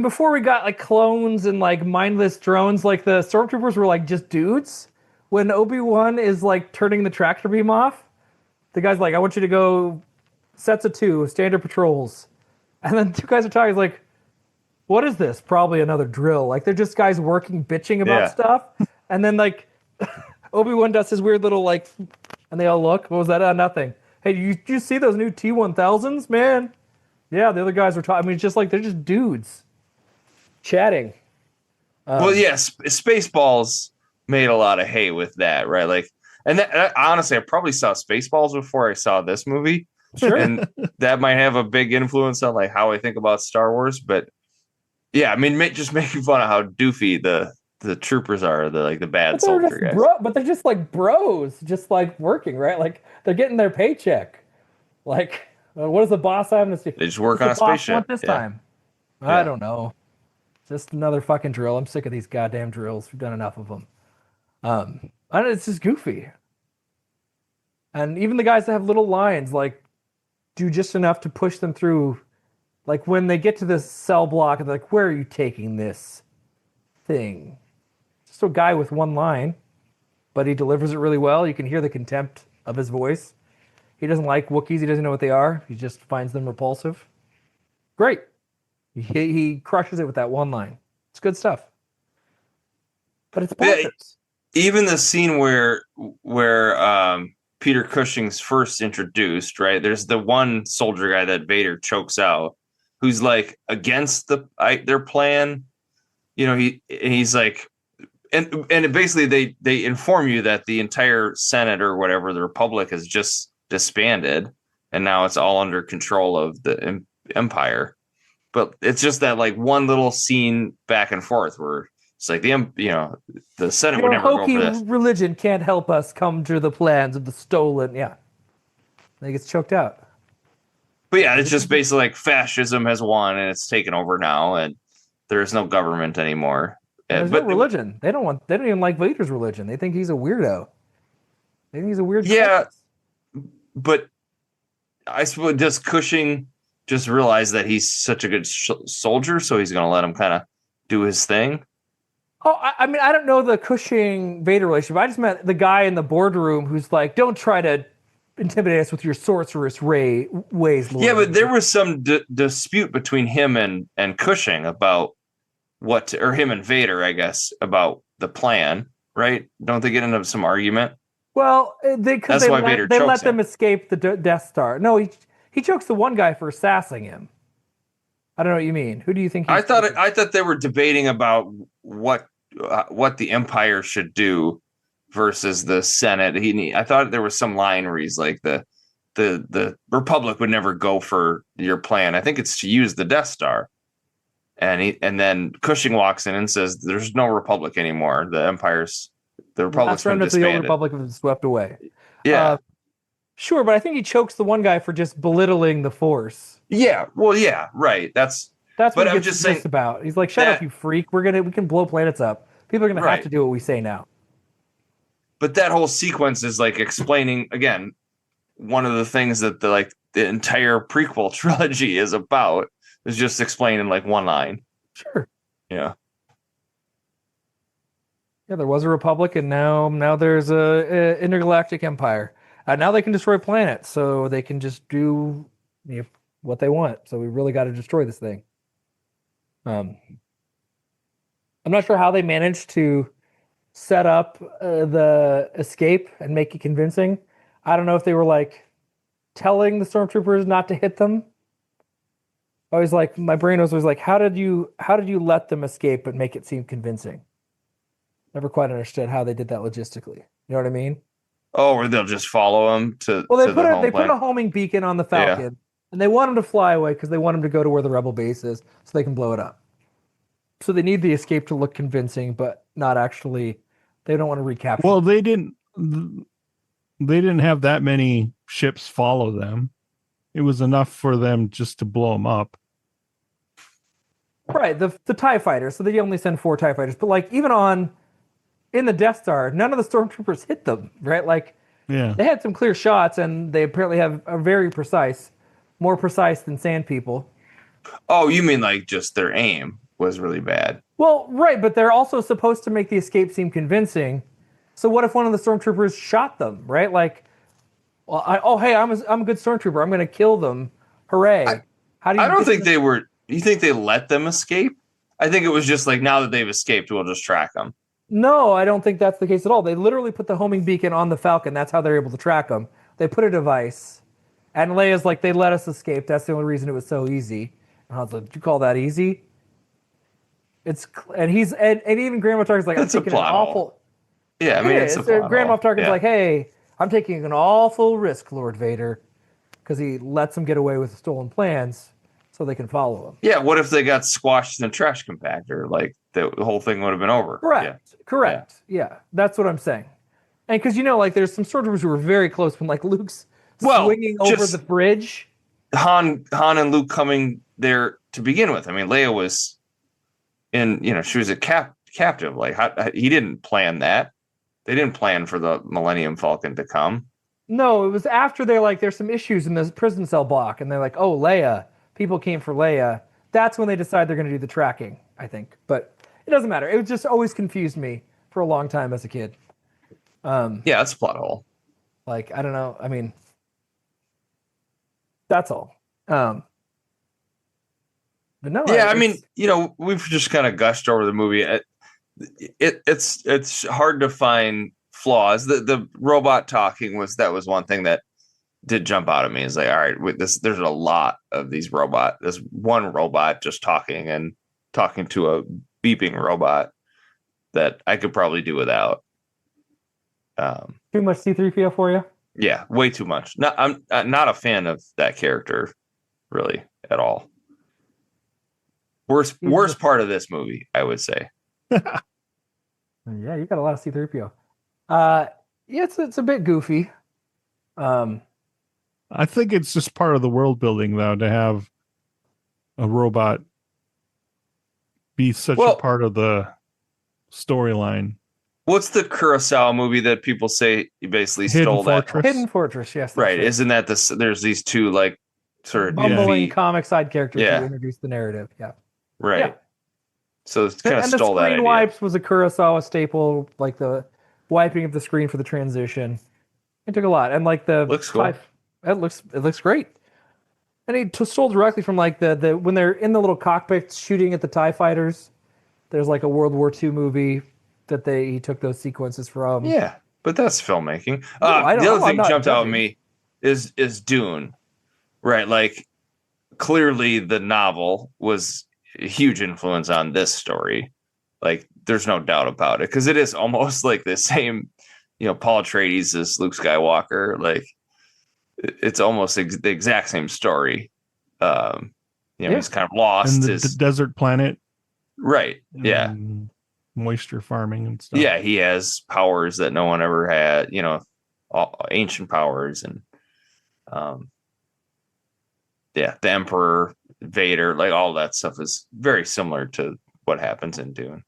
before we got like clones and like mindless drones, like the stormtroopers were like just dudes. When Obi-Wan is like turning the tractor beam off, the guy's like, I want you to go sets of 2, standard patrols. And then 2 guys are talking, he's like, what is this? Probably another drill. Like they're just guys working, bitching about stuff. And then like Obi-Wan does his weird little like, and they all look. What was that? Nothing. Hey, do you see those new T-1000s, man? Yeah, the other guys were talking. I mean, it's just like they're just dudes chatting. Well, yes, Spaceballs made a lot of hay with that, right? Like, and that, honestly, I probably saw Spaceballs before I saw this movie. Sure. And that might have a big influence on like how I think about Star Wars. But yeah, I mean, just making fun of how doofy the troopers are, the bad soldier guys. But they're just like bros, just like working, right? Like they're getting their paycheck. Like, what does the boss have to do? They just work on a spaceship. Want this time? I don't know. Just another fucking drill. I'm sick of these goddamn drills. We've done enough of them. It's just goofy. And even the guys that have little lines, like, do just enough to push them through. Like when they get to this cell block, they're like, where are you taking this thing? Just a guy with one line, but he delivers it really well. You can hear the contempt of his voice. He doesn't like Wookiees. He doesn't know what they are. He just finds them repulsive. Great. He crushes it with that one line. It's good stuff. But it's bonkers. Even the scene where Peter Cushing's first introduced, right? There's the one soldier guy that Vader chokes out, who's like against their plan. You know, he's like, and basically they inform you that the entire Senate or whatever, the Republic, has just disbanded, and now it's all under control of the Empire. But it's just that like one little scene back and forth where it's like the Senate would never go for this. Religion can't help us come to the plans of the stolen. Yeah, they get choked out. But yeah, it's just basically like fascism has won and it's taken over now, and there is no government anymore. There's no religion. They don't even like Vader's religion. They think he's a weirdo. They think he's a weird. Yeah, but I suppose does Cushing just realize that he's such a good soldier, so he's going to let him kind of do his thing? Oh, I mean, I don't know the Cushing-Vader relationship. I just meant the guy in the boardroom who's like, don't try to intimidate us with your sorceress ways, Lord. Yeah, but there was some dispute between him and Cushing about or him and Vader, I guess, about the plan, right? Don't they get into some argument? Well, they let them escape the Death Star. No, he chokes the one guy for sassing him. I don't know what you mean. Who do you think? I thought they were debating about what the Empire should do versus the Senate. I thought there was some line where he's like the Republic would never go for your plan. I think it's to use the Death Star. And then Cushing walks in and says, "There's no Republic anymore. The Republic's been disbanded. The old Republic was swept away." Yeah. Sure, but I think he chokes the one guy for just belittling the Force. Yeah, well, yeah, right. That's what but he I'm gets just pissed saying about. He's like, "Shut up, that- you freak! We can blow planets up. People are gonna have Right. to do what we say now." but that whole sequence is like explaining again one of the things that the entire prequel trilogy is about is just explained in like one line. Sure. Yeah. Yeah, there was a republic, and now there's a intergalactic empire. Now they can destroy planets, so they can just do what they want. So we really got to destroy this thing. I'm not sure how they managed to set up the escape and make it convincing. I don't know if they were like telling the stormtroopers not to hit them. My brain was always like, how did you let them escape but make it seem convincing? Never quite understood how they did that logistically. You know what I mean? Oh, or they'll just follow him to. Well, to they put a homing beacon on the Falcon, and they want him to fly away because they want him to go to where the rebel base is, so they can blow it up. So they need the escape to look convincing, but not actually. They don't want to recapture. Well, they didn't have that many ships follow them. It was enough for them just to blow them up. Right, the TIE fighters. So they only send 4 TIE fighters, but like even in the Death Star, none of the stormtroopers hit them. Right, like they had some clear shots, and they apparently have a very precise, more precise than Sand People. Oh, you mean like just their aim was really bad? Well, right, but they're also supposed to make the escape seem convincing. So what if one of the stormtroopers shot them? Right, like, well, I'm a good stormtrooper. I'm going to kill them. Hooray! I don't think they were. You think they let them escape? I think it was just like, now that they've escaped, we'll just track them. No, I don't think that's the case at all. They literally put the homing beacon on the Falcon. That's how they're able to track them. They put a device, and Leia's like, they let us escape. That's the only reason it was so easy. And I was like, did you call that easy? And even Grand Moff Tarkin's like, It's I'm a taking an plot hole. awful. Yeah, I mean, it's a plot Grand hole. Moff Tarkin's Yeah. like, hey, I'm taking an awful risk, Lord Vader, because he lets them get away with stolen plans, so they can follow him. Yeah, what if they got squashed in a trash compactor? Like the whole thing would have been over. Correct. Yeah, that's what I'm saying. And because like there's some stormtroopers who were very close when like Luke's swinging over the bridge. Han and Luke coming there to begin with. I mean, Leia was she was a captive. Like he didn't plan that. They didn't plan for the Millennium Falcon to come. No, it was after they're like, there's some issues in this prison cell block, and they're like, oh, Leia. People came for Leia. That's when they decide they're going to do the tracking, I think. But it doesn't matter. It just always confused me for a long time as a kid. Yeah, it's a plot hole. Like, I don't know. I mean, that's all. But no. Yeah, I mean, we've just kind of gushed over the movie. It's hard to find flaws. The robot talking was one thing that did jump out at me. It's like, all right, there's a lot of these robots. There's one robot just talking to a beeping robot that I could probably do without. Too much C-3PO for you? Yeah, way too much. I'm not a fan of that character, really, at all. Worst part of this movie, I would say. Yeah, you got a lot of C-3PO. Yeah, it's a bit goofy. I think it's just part of the world building, though, to have a robot be such a part of the storyline. What's the Kurosawa movie that people say he basically stole that? Hidden Fortress, yes. Right. Isn't that there's these two like sort of bumbling comic side characters Yeah. who introduce the narrative. Yeah. Right. Yeah. So it's kind of stole that And the screen idea. wipes was a Kurosawa staple, like the wiping of the screen for the transition. It took a lot. And like the Looks cool. It looks great. And he stole directly from like the when they're in the little cockpits shooting at the TIE fighters. There's like a World War II movie that he took those sequences from. Yeah, but that's filmmaking. No, I don't- the other I'm thing not jumped out at judging. me is Dune. Right, like clearly the novel was a huge influence on this story. Like there's no doubt about it, because it is almost like the same, Paul Atreides as Luke Skywalker. Like it's almost the exact same story. He's kind of lost And his desert planet. right. Yeah. and moisture farming and stuff. Yeah, he has powers that no one ever had, ancient powers, and Yeah, the Emperor, Vader, like all that stuff is very similar to what happens in Dune.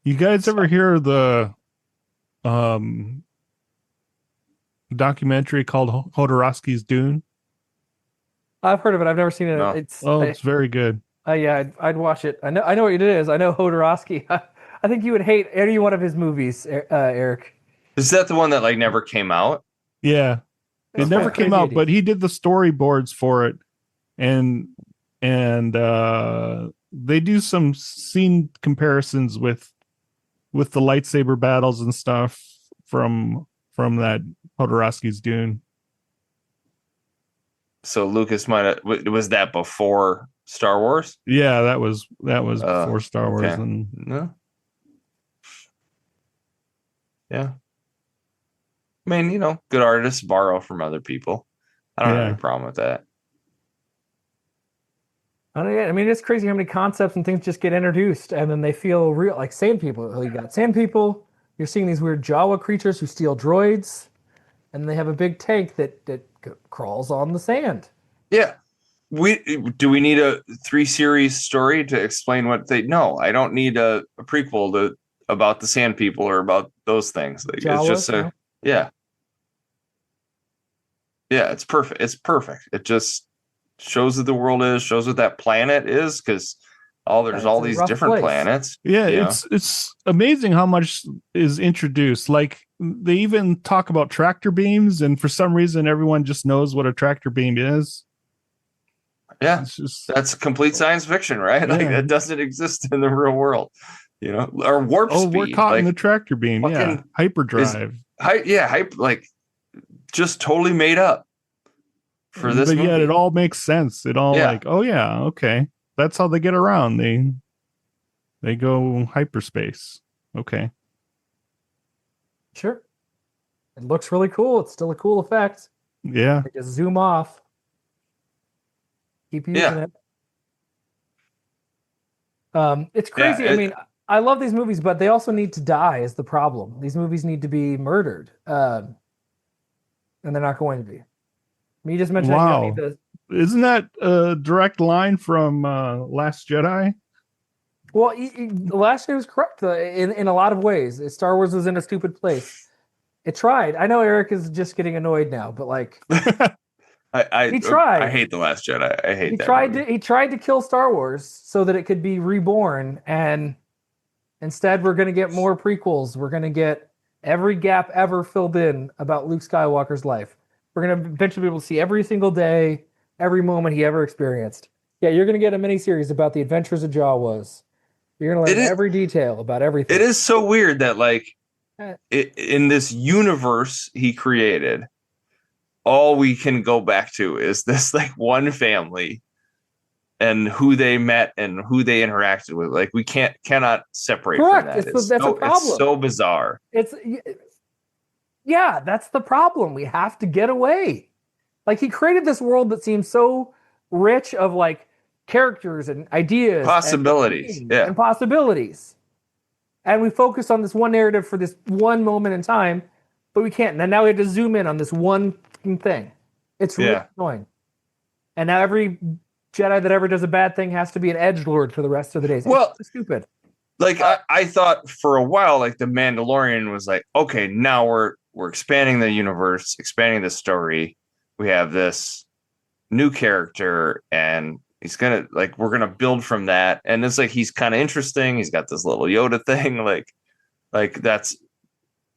You guys ever hear the documentary called Jodorowsky's Dune? I've heard of it. I've never seen it. No. It's very good. Yeah, I'd watch it. I know what it is. I know Hodorowski. I think you would hate any one of his movies, Eric. Is that the one that like never came out? Yeah. That's It never crazy came out, idea. but he did the storyboards for it. And they do some scene comparisons with the lightsaber battles and stuff from that Jodorowsky's Dune. So Lucas might have, was that before Star Wars? Yeah, that was before Star Wars. okay. And No. Yeah. I mean, you know, good artists borrow from other people. I don't have any problem with that. I mean, it's crazy how many concepts and things just get introduced and then they feel real. Like sand people. You got sand people. You're seeing these weird Jawa creatures who steal droids, and they have a big tank that crawls on the sand. Yeah. Do we need a 3-series story to explain what they? No, I don't need a prequel about the sand people or about those things. Like, Jawas, it's just yeah. Yeah, it's perfect. It's perfect. It just shows that the world shows what that planet is, because there's all these different planets. yeah, it's amazing how much is introduced. Like they even talk about tractor beams, and for some reason everyone just knows what a tractor beam is. Yeah, It's just, that's complete science fiction, right? Like Yeah. that doesn't exist in the real world, you know. Or warp speed. we're caught in like, the tractor beam. Yeah, fucking hyperdrive. like just totally made up for this but movie. yet it all makes sense. It all Yeah. like, oh yeah, okay, that's how they get around. They go hyperspace. Okay. Sure. It looks really cool. It's still a cool effect. Yeah. They just zoom off. Keep using Yeah. it. It's crazy. Yeah, I mean, I love these movies, but they also need to die is the problem. These movies need to be murdered. And they're not going to be. I mean, you just mentioned Wow. you don't need Isn't that a direct line from Last Jedi? Well, the last name was correct in a lot of ways. Star Wars was in a stupid place. It tried. I know Eric is just getting annoyed now, but like he tried. I hate The Last Jedi. I hate he that tried movie. to kill Star Wars so that it could be reborn, and instead we're going to get more prequels. We're going to get every gap ever filled in about Luke Skywalker's life. We're going to eventually be able to see every single day, every moment he ever experienced. Yeah, you're going to get a miniseries about the adventures of Jawas. You're going to learn every detail about everything. It is so weird that like in this universe he created, all we can go back to is this like one family and who they met and who they interacted with. Like we cannot separate Correct. from that. That's a problem. It's so bizarre. Yeah, that's the problem. We have to get away. Like he created this world that seems so rich of like characters and ideas, Possibilities, and possibilities. And we focus on this one narrative for this one moment in time, but we can't. And now we have to zoom in on this one thing. It's really annoying. And now every Jedi that ever does a bad thing has to be an edgelord for the rest of the days. Well, it's stupid. Like I thought for a while, like the Mandalorian was like, okay, now we're expanding the universe, expanding the story. We have this new character, and he's gonna we're gonna build from that. And it's like he's kind of interesting. He's got this little Yoda thing, like that's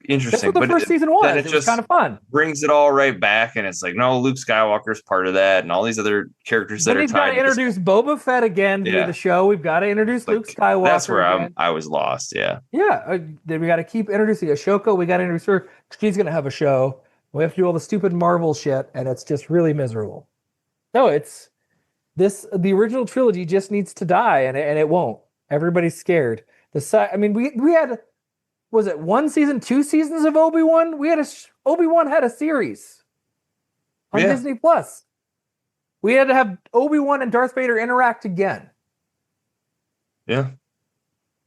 interesting. That's what the first season was. Then It was kind of fun. Brings it all right back, and it's like, no, Luke Skywalker's part of that, and all these other characters that Then are we've got tied to to this. introduce Boba Fett again via the show. We've got to introduce Luke Skywalker. That's where again. I was lost. Yeah. Yeah, then we got to keep introducing Ashoka. We got to introduce her. She's going to have a show. We have to do all the stupid Marvel shit, and it's just really miserable. No, it's this. The original trilogy just needs to die, and it won't. Everybody's scared. I mean, we had, was it 1 season, 2 seasons of Obi-Wan? We had Obi-Wan had a series on Disney Plus. We had to have Obi-Wan and Darth Vader interact again. Yeah.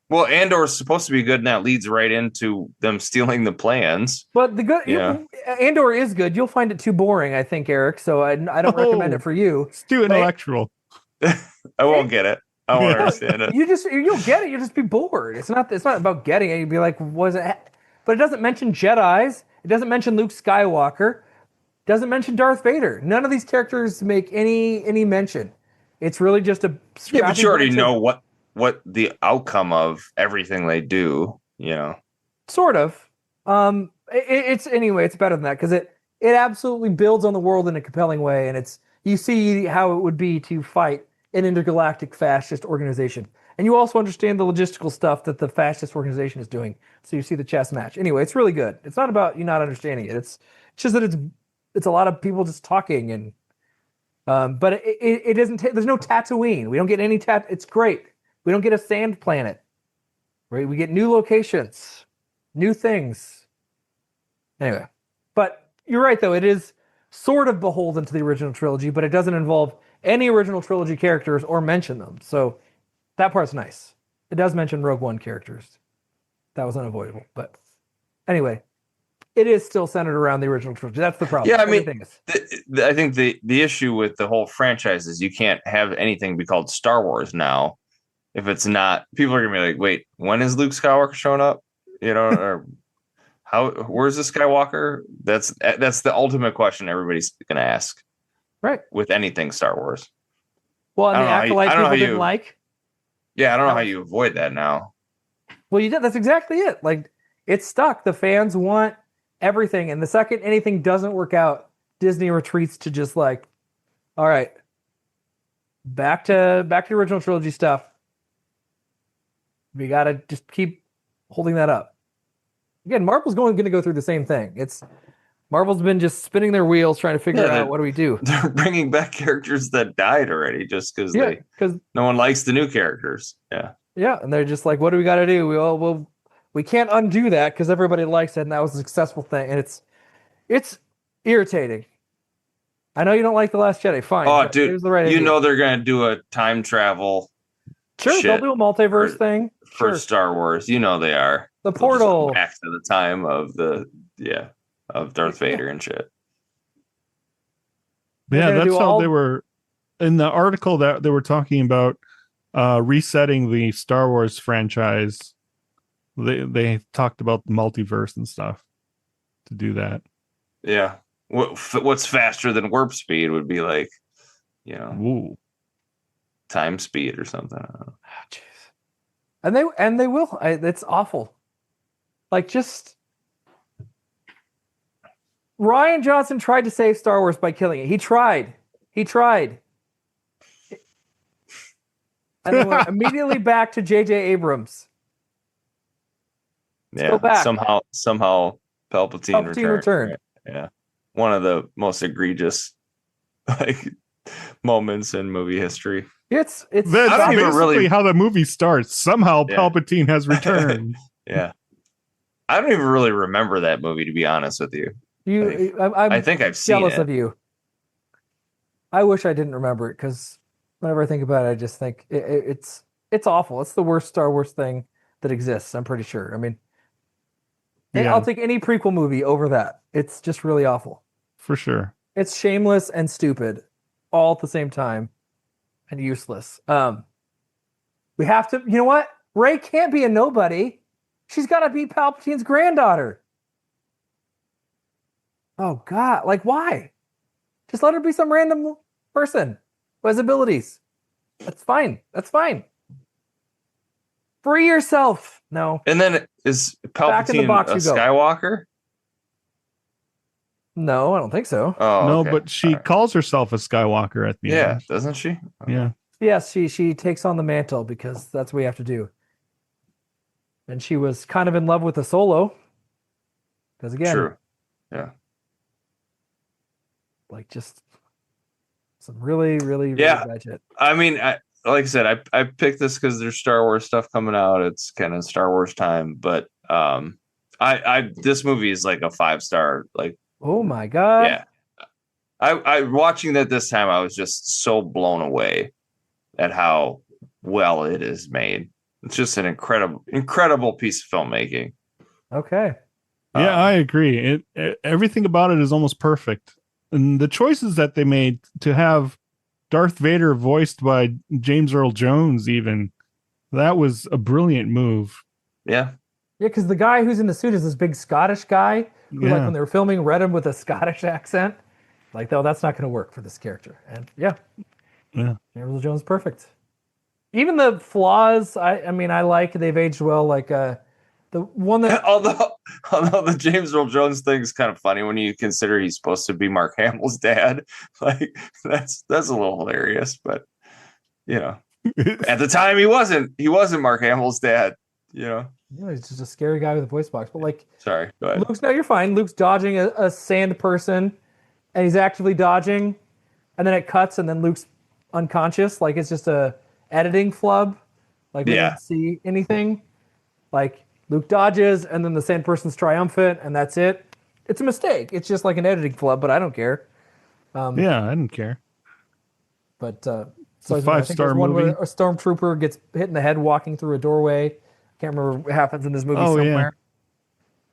Well, Andor's supposed to be good, and that leads right into them stealing the plans. But the good Yeah. Andor is good. You'll find it too boring, I think, Eric. So I don't recommend it for you. It's too intellectual. I won't get it. I won't understand it. You'll get it. You'll just be bored. It's not about getting it. You'd be like, was it? But it doesn't mention Jedis. It doesn't mention Luke Skywalker. It doesn't mention Darth Vader. None of these characters make any mention. It's really just a Yeah, but you already know what the outcome of everything they do, you know. Sort of. It's anyway. It's better than that because it absolutely builds on the world in a compelling way, and you see how it would be to fight an intergalactic fascist organization, and you also understand the logistical stuff that the fascist organization is doing. So you see the chess match. Anyway, it's really good. It's not about you not understanding it. It's just that it's a lot of people just talking and. But it doesn't. There's no Tatooine. We don't get any It's great. We don't get a sand planet. Right? We get new locations, new things. Anyway, but you're right though. It is sort of beholden to the original trilogy, but it doesn't involve any original trilogy characters or mention them. So that part's nice. It does mention Rogue One characters. That was unavoidable. But anyway, it is still centered around the original trilogy. That's the problem. Yeah, I mean, I think the issue with the whole franchise is you can't have anything be called Star Wars now if it's not. People are gonna be like, wait, when is Luke Skywalker showing up? You know, or where's the Skywalker? That's the ultimate question everybody's gonna ask, right? With anything Star Wars. Well, and the Acolyte people didn't like. Yeah, I don't know how you avoid that now. Well, you did. That's exactly it. Like it's stuck. The fans want everything, and the second anything doesn't work out, Disney retreats to just like, all right, back to the original trilogy stuff. We gotta just keep holding that up. Again, Marvel's going to go through the same thing. Marvel's been just spinning their wheels trying to figure out what do we do. They're bringing back characters that died already just because no one likes the new characters. Yeah. Yeah, and they're just like, what do we got to do? We can't undo that because everybody likes it, and that was a successful thing. And it's irritating. I know you don't like The Last Jedi. Fine. Oh, dude, here's the right you idea. know they're gonna do a time travel. Sure, they'll do a multiverse thing for Star Wars. You know they are. The portal back to the time of of Darth Vader and shit. Yeah, that's how they were in the article that they were talking about resetting the Star Wars franchise. They talked about the multiverse and stuff to do that. Yeah. What's faster than warp speed would be like, you know, ooh, time speed or something. Oh, jeez. And they will. It's awful. Like just Rian Johnson tried to save Star Wars by killing it. He tried. And then went immediately back to J.J. Abrams. Yeah. Somehow Palpatine returned. Right? Yeah. One of the most egregious moments in movie history. It's that's basically how the movie starts. Somehow Palpatine has returned. Yeah. I don't even really remember that movie, to be honest with you. I think I've seen it. Jealous of you. I wish I didn't remember it because whenever I think about it, I just think it's awful. It's the worst Star Wars thing that exists. I'm pretty sure. I mean, I'll take any prequel movie over that. It's just really awful. For sure. It's shameless and stupid all at the same time and useless. We have to, you know what? Rey can't be a nobody. She's got to be Palpatine's granddaughter. Oh, God. Like, why? Just let her be some random person who has abilities. That's fine. Free yourself. No. And then is Palpatine a Skywalker? No, I don't think so. Oh, no, okay. but she calls herself a Skywalker at the end. Yeah, doesn't she? Okay. Yeah. Yes, she takes on the mantle because that's what we have to do. And she was kind of in love with a Solo. Because again, true. Yeah. Like just some really bad shit. I mean, like I said, I picked this because there's Star Wars stuff coming out. It's kind of Star Wars time, but this movie is like a 5-star. Like, oh my God. Yeah. I watching that this time, I was just so blown away at how well it is made. It's just an incredible piece of filmmaking. Okay. Yeah, I agree. Everything about it is almost perfect. And the choices that they made to have Darth Vader voiced by James Earl Jones, even, that was a brilliant move. Yeah. Yeah, because the guy who's in the suit is this big Scottish guy who, like, Yeah. when they were filming, read him with a Scottish accent. Like, no, that's not going to work for this character. And yeah, Yeah. James Earl Jones, perfect. Even the flaws, I mean, I like they've aged well. Like the one that Although the James Earl Jones thing is kind of funny when you consider he's supposed to be Mark Hamill's dad. Like that's a little hilarious, but you know, at the time he wasn't Mark Hamill's dad. You know, he's just a scary guy with a voice box. But like, sorry, go ahead. Luke's, no, you're fine. Luke's dodging a sand person, and he's actively dodging, and then it cuts, and then Luke's unconscious. Like it's just a editing flub. Like we didn't see anything. Like Luke dodges, and then the sand person's triumphant, and that's it. It's a mistake. It's just like an editing flub, but I don't care. Yeah, I didn't care. But a so I think 5-star there's one movie. where a stormtrooper gets hit in the head walking through a doorway. Can't remember what happens in this movie somewhere.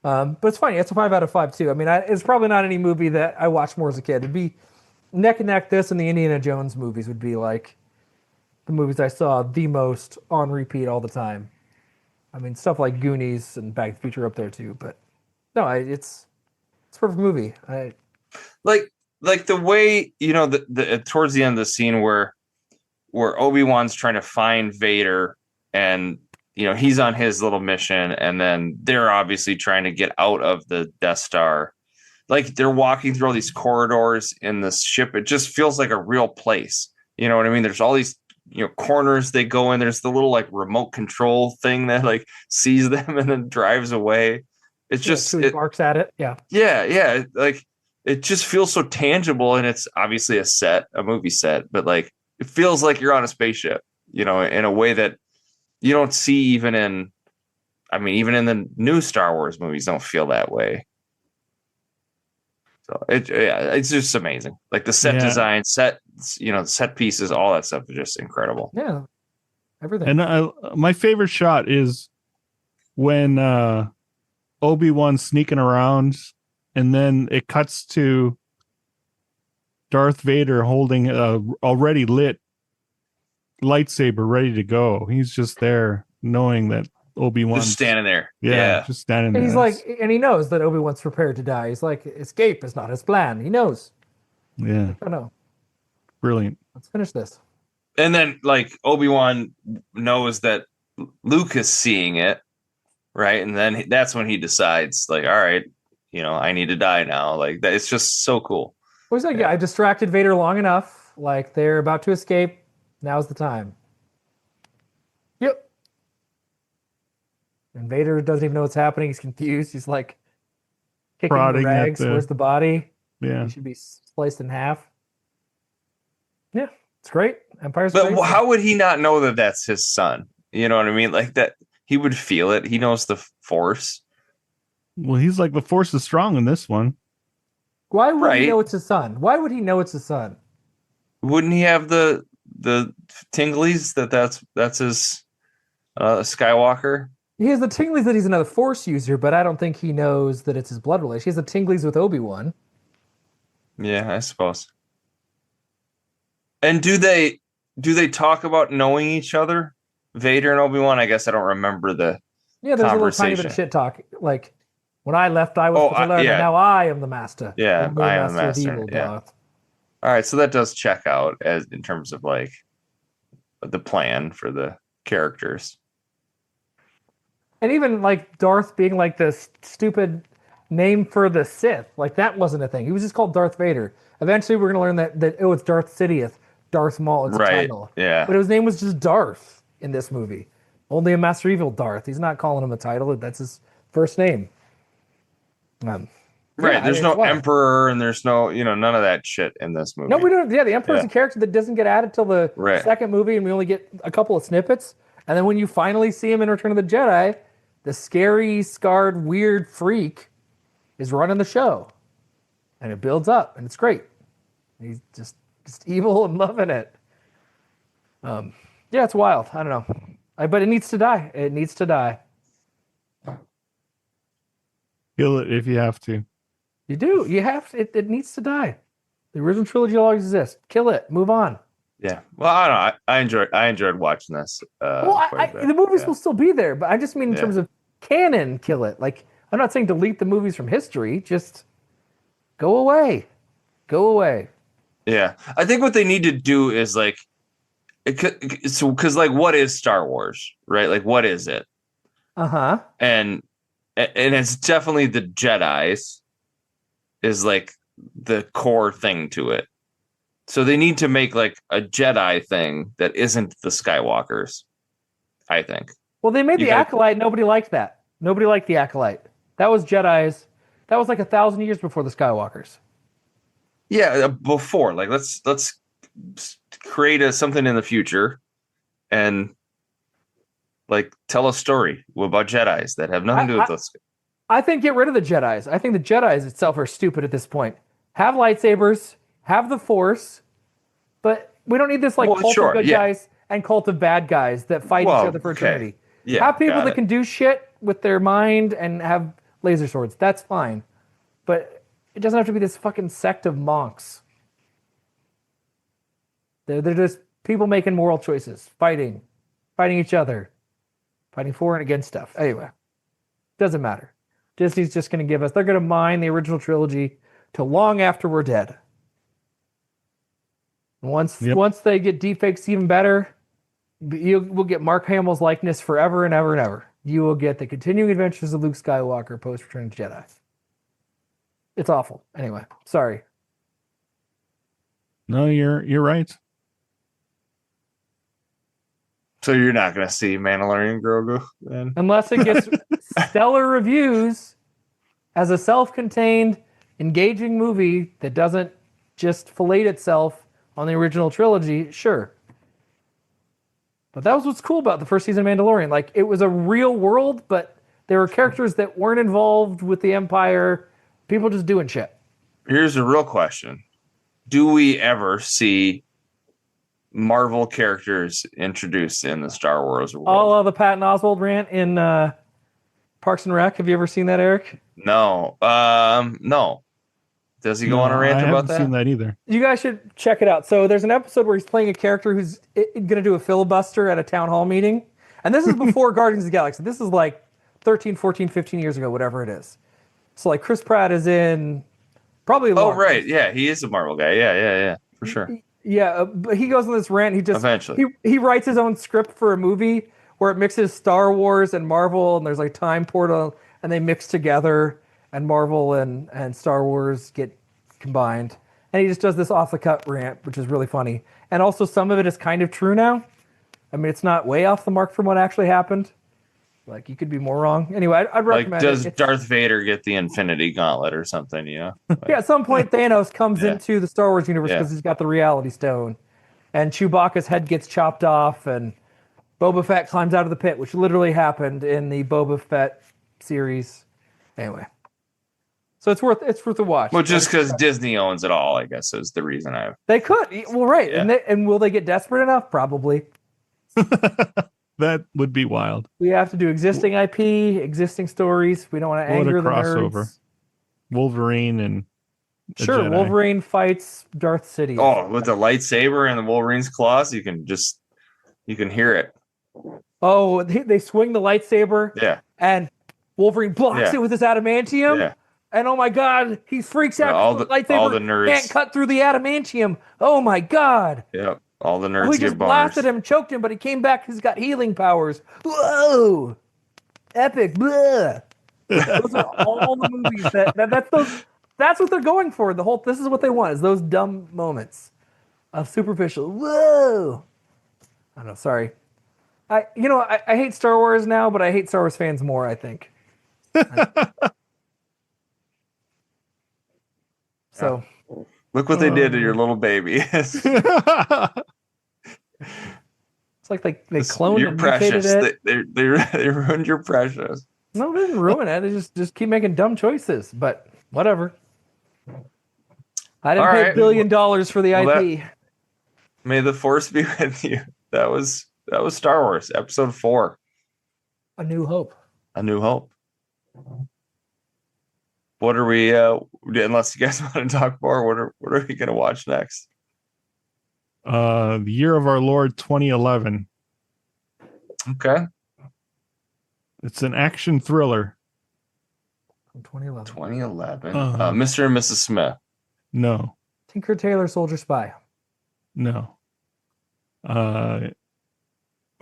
But it's funny. It's a 5 out of 5 too. I mean, it's probably not any movie that I watched more as a kid. It'd be neck and neck. This and the Indiana Jones movies would be like the movies I saw the most on repeat all the time. I mean, stuff like Goonies and Back to the Future up there too. But no, it's a perfect movie. Like the way, you know, the towards the end of the scene where Obi-Wan's trying to find Vader, and you know he's on his little mission, and then they're obviously trying to get out of the Death Star. Like they're walking through all these corridors in this ship. It just feels like a real place. You know what I mean? There's all these, you know, corners they go in. There's the little like remote control thing that like sees them and then drives away. It's just it barks at it. Yeah. Yeah. Like it just feels so tangible, and it's obviously a movie set, but like it feels like you're on a spaceship, you know, in a way that you don't see even in the new Star Wars movies don't feel that way. So it's just amazing. Like the set design, set pieces, all that stuff is just incredible. Yeah. Everything. And my favorite shot is when Obi-Wan's sneaking around, and then it cuts to Darth Vader holding a already lit lightsaber ready to go. He's just there knowing that Obi-Wan's just standing there. Just standing there. And he's like, and he knows that Obi-Wan's prepared to die. He's like, escape is not his plan. He knows. Yeah. I know. Brilliant. Let's finish this. And then like Obi-Wan knows that Luke is seeing it, right? And then that's when he decides, like, all right, you know, I need to die now. Like that, it's just so cool. Well, he's like, yeah, I distracted Vader long enough. Like they're about to escape. Now's the time. Yep. And Vader doesn't even know what's happening. He's confused. He's like kicking Prodding the rags. Where's the body? Yeah. He should be sliced in half. Yeah, it's great. Empire's But great. how would he not know that that's his son? You know what I mean? Like that, he would feel it. He knows the Force. Well, he's like, the Force is strong in this one. Why would he Right. know it's his son? Why would he know it's his son? Wouldn't he have the tinglies that's his Skywalker? He has the tinglies that he's another Force user, but I don't think he knows that it's his blood relation. He has the tinglies with Obi-Wan. Yeah, I suppose. And do they talk about knowing each other, Vader and Obi-Wan? I guess I don't remember the Yeah, there's a little tiny bit conversation. of shit talk. Like, when I left, I was the learner. yeah. Now I am the master. Yeah, I'm I am the of master, evil, yeah. Darth. All right, so that does check out as in terms of like the plan for the characters. And even like Darth being like this stupid name for the Sith, like that wasn't a thing. He was just called Darth Vader. Eventually, we're gonna learn that it's Darth Sidious, Darth Maul. It's a Right, title. yeah. But his name was just Darth in this movie. Only a Master Evil Darth. He's not calling him a title. That's his first name. Right, Yeah, there's it's no wild. emperor, and there's no, none of that shit in this movie. No, we don't. Yeah, the Emperor's a character that doesn't get added till the Right. second movie, and we only get a couple of snippets. And then when you finally see him in Return of the Jedi, the scary, scarred, weird freak is running the show, and it builds up, and it's great. He's just evil and loving it. Yeah, it's wild. I don't know. But it needs to die. It needs to die. Kill it if you have to. You do. You have to. It needs to die. The original trilogy will always exist. Kill it. Move on. Yeah. Well, I don't know. I enjoyed watching this. Well, quite a bit. the movies Yeah. will still be there, but I just mean in Yeah. terms of canon, kill it. Like, I'm not saying delete the movies from history. Just go away. Go away. Yeah, I think what they need to do is like, because like, what is Star Wars, right? Like, what is it? Uh-huh. And it's definitely the Jedi's is like the core thing to it. So they need to make like a Jedi thing that isn't the Skywalkers, I think. Well, they made You the got- Acolyte. Nobody liked that. Nobody liked the Acolyte. That was Jedi's. That was like 1,000 years before the Skywalkers. Yeah, before, like, let's create something in the future and like tell a story about Jedi's that have nothing to do with this. I think get rid of the Jedi's. I think the Jedi's itself are stupid at this point. Have lightsabers, have the Force, but we don't need this like Well, cult sure, of good yeah. guys and cult of bad guys that fight Well, each other for okay. eternity. Yeah, have people got that it. can do shit with their mind and have laser swords. That's fine. But it doesn't have to be this fucking sect of monks. They're just people making moral choices, fighting each other, fighting for and against stuff. Anyway, doesn't matter. Disney's just going to give us, they're going to mine the original trilogy till long after we're dead. And once they get deepfakes even better, you will get Mark Hamill's likeness forever and ever and ever. You will get the continuing adventures of Luke Skywalker post Return of the Jedi. It's awful. Anyway, sorry. No, you're right. So you're not going to see Mandalorian Grogu then? Unless it gets stellar reviews as a self-contained, engaging movie that doesn't just fillet itself on the original trilogy, sure. But that was what's cool about the first season of Mandalorian. Like, it was a real world, but there were characters that weren't involved with the Empire. People just doing shit. Here's a real question. Do we ever see Marvel characters introduced in the Star Wars world? All the Patton Oswalt rant in Parks and Rec. Have you ever seen that, Eric? No. No. Does he go on a rant I about haven't that? seen that either. You guys should check it out. So there's an episode where he's playing a character who's going to do a filibuster at a town hall meeting. And this is before Guardians of the Galaxy. This is like 13, 14, 15 years ago, whatever it is. So like Chris Pratt is in probably... Oh, right. Yeah, he is a Marvel guy. Yeah. For sure. Yeah, but he goes on this rant. He just... Eventually. He writes his own script for a movie where it mixes Star Wars and Marvel, and there's like time portal, and they mix together, and Marvel and Star Wars get combined. And he just does this off-the-cut rant, which is really funny. And also some of it is kind of true now. I mean, it's not way off the mark from what actually happened. Like, you could be more wrong. Anyway, I'd Like, recommend does it. Darth Vader get the Infinity Gauntlet or something, you know? Yeah, at some point Thanos comes Yeah. into the Star Wars universe Yeah. because he's got the Reality Stone. And Chewbacca's head gets chopped off, and Boba Fett climbs out of the pit, which literally happened in the Boba Fett series. Anyway. So it's worth a watch. Well, just because Disney owns it all, I guess, is the reason They could. Well, right. Yeah. And will they get desperate enough? Probably. That would be wild. We have to do existing IP, existing stories. We don't want to What a anger the crossover. nerds. Wolverine and a Sure, Jedi. Wolverine fights Darth Sidious. Oh, with the lightsaber and the Wolverine's claws, you can hear it. Oh, they swing the lightsaber, Yeah. and Wolverine blocks Yeah. it with his adamantium. Yeah. And oh my god, he freaks out. Yeah, all 'cause the- lightsaber all the nerds. can't cut through the adamantium. Oh my god. Yeah. All the Oh, nerds he get just boners. blasted him, choked him, but he came back. He's got healing powers. Whoa, epic. Blah. Those are all the movies that's what they're going for. This is what they want, is those dumb moments of superficial. Whoa. I don't know. Sorry. I hate Star Wars now, but I hate Star Wars fans more, I think. So Look what they did to your little baby. it's like they cloned You're and mutated precious. it. They ruined your precious. No, they didn't ruin it. They just keep making dumb choices. But whatever. I didn't All pay right. $1 billion for the Well, IP. May the force be with you. That was That was Star Wars Episode 4, A New Hope. A New Hope. What are we? Unless you guys want to talk more, what are we gonna watch next? The Year of Our Lord 2011. Okay, It's an action thriller. From 2011. 2011. Uh-huh. Mr. and Mrs. Smith. No, Tinker Tailor Soldier Spy. no.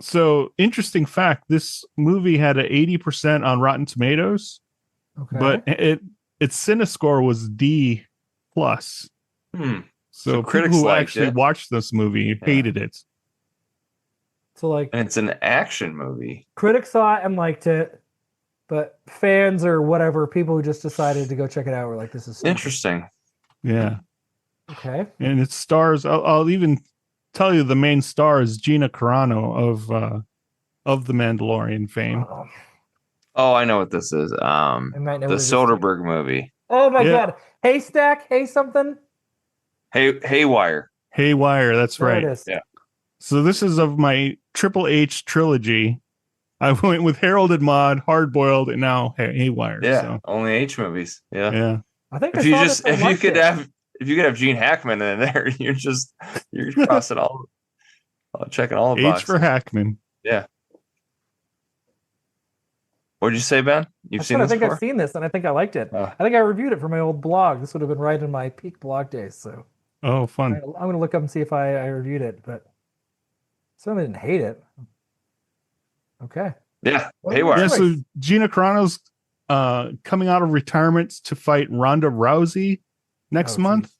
So interesting fact: this movie had an 80% on Rotten Tomatoes, Okay. but its CineScore was D plus. Hmm. So people critics who liked actually it. watched this movie hated it. So like And it's an action movie. critics saw it and liked it, but fans or whatever, people who just decided to go check it out were like, this is stupid. Interesting. Yeah, Okay. and it stars. I'll even tell you the main star is Gina Carano of the Mandalorian fame. Oh, Oh, I know what this is. I might know The what it is. Soderbergh movie. Oh my Yeah. god. Haystack, hay something? Haywire. Haywire, that's There right. it is. Yeah. So this is of my Triple H trilogy. I went with Harold and Maude, Hard Boiled, and now Haywire. Yeah, So, only H movies. Yeah. yeah. I think If I you saw just this and if you liked could it. have Gene Hackman in there, you're crossing all checking all the H boxes. for Hackman. What'd you say, Ben? You've I seen said, I this think before? I've seen this and I think I liked it. Oh. I think I reviewed it for my old blog. This would have been right in my peak blog days. So Oh, I'm fun. going to look up and see if I reviewed it, but certainly didn't hate it. Okay. Yeah, Well, Haywire. Yeah, so Choice. Gina Carano's coming out of retirement to fight Ronda Rousey next Oh, month.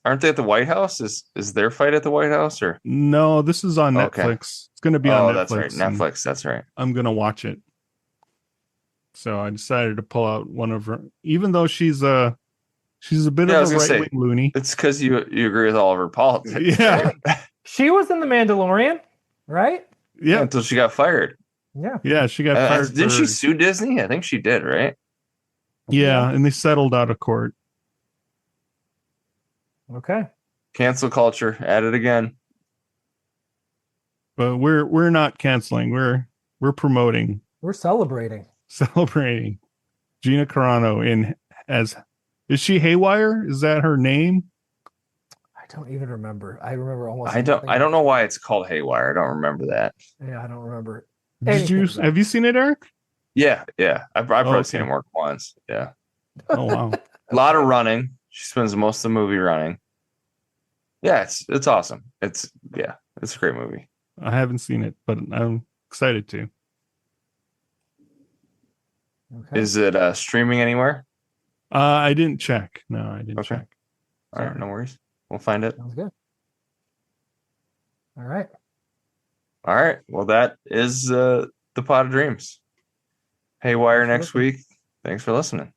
Aren't they at the White House? Is their fight at the White House or? No, this is on Okay. Netflix. It's going to be Oh, on Netflix. that's right. and Netflix. That's right. I'm going to watch it. So I decided to pull out one of her, even though she's a bit Yeah, I of was a gonna say, right wing loony. It's because you agree with all of her politics. Yeah. right? She was in The Mandalorian, right? Yeah, Until she got fired. Yeah. yeah, she got fired. Didn't she for- sue Disney? I think she did, right? Yeah, and they settled out of court. Okay. Cancel culture at it again. But we're not canceling. We're promoting, We're celebrating. celebrating Gina Carano is she Haywire? Is that her name? I don't even remember. I remember almost. I nothing. don't know why it's called Haywire. I don't remember that. Yeah, I don't remember. Did you Anything. have you seen it, Eric? Yeah. I've probably okay. seen him work once. Yeah. Oh wow. A lot of running. She spends most of the movie running. Yeah, it's awesome. It's a great movie. I haven't seen it, but I'm excited to. Okay. Is it streaming anywhere? I didn't check. No, I didn't Okay. check. All right, no worries. We'll find it. Sounds good. All right. All right. Well, that is the Pot of Dreams. Haywire Thanks for next week. Thanks for listening.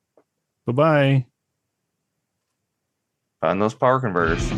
Bye-bye. Find those power converters.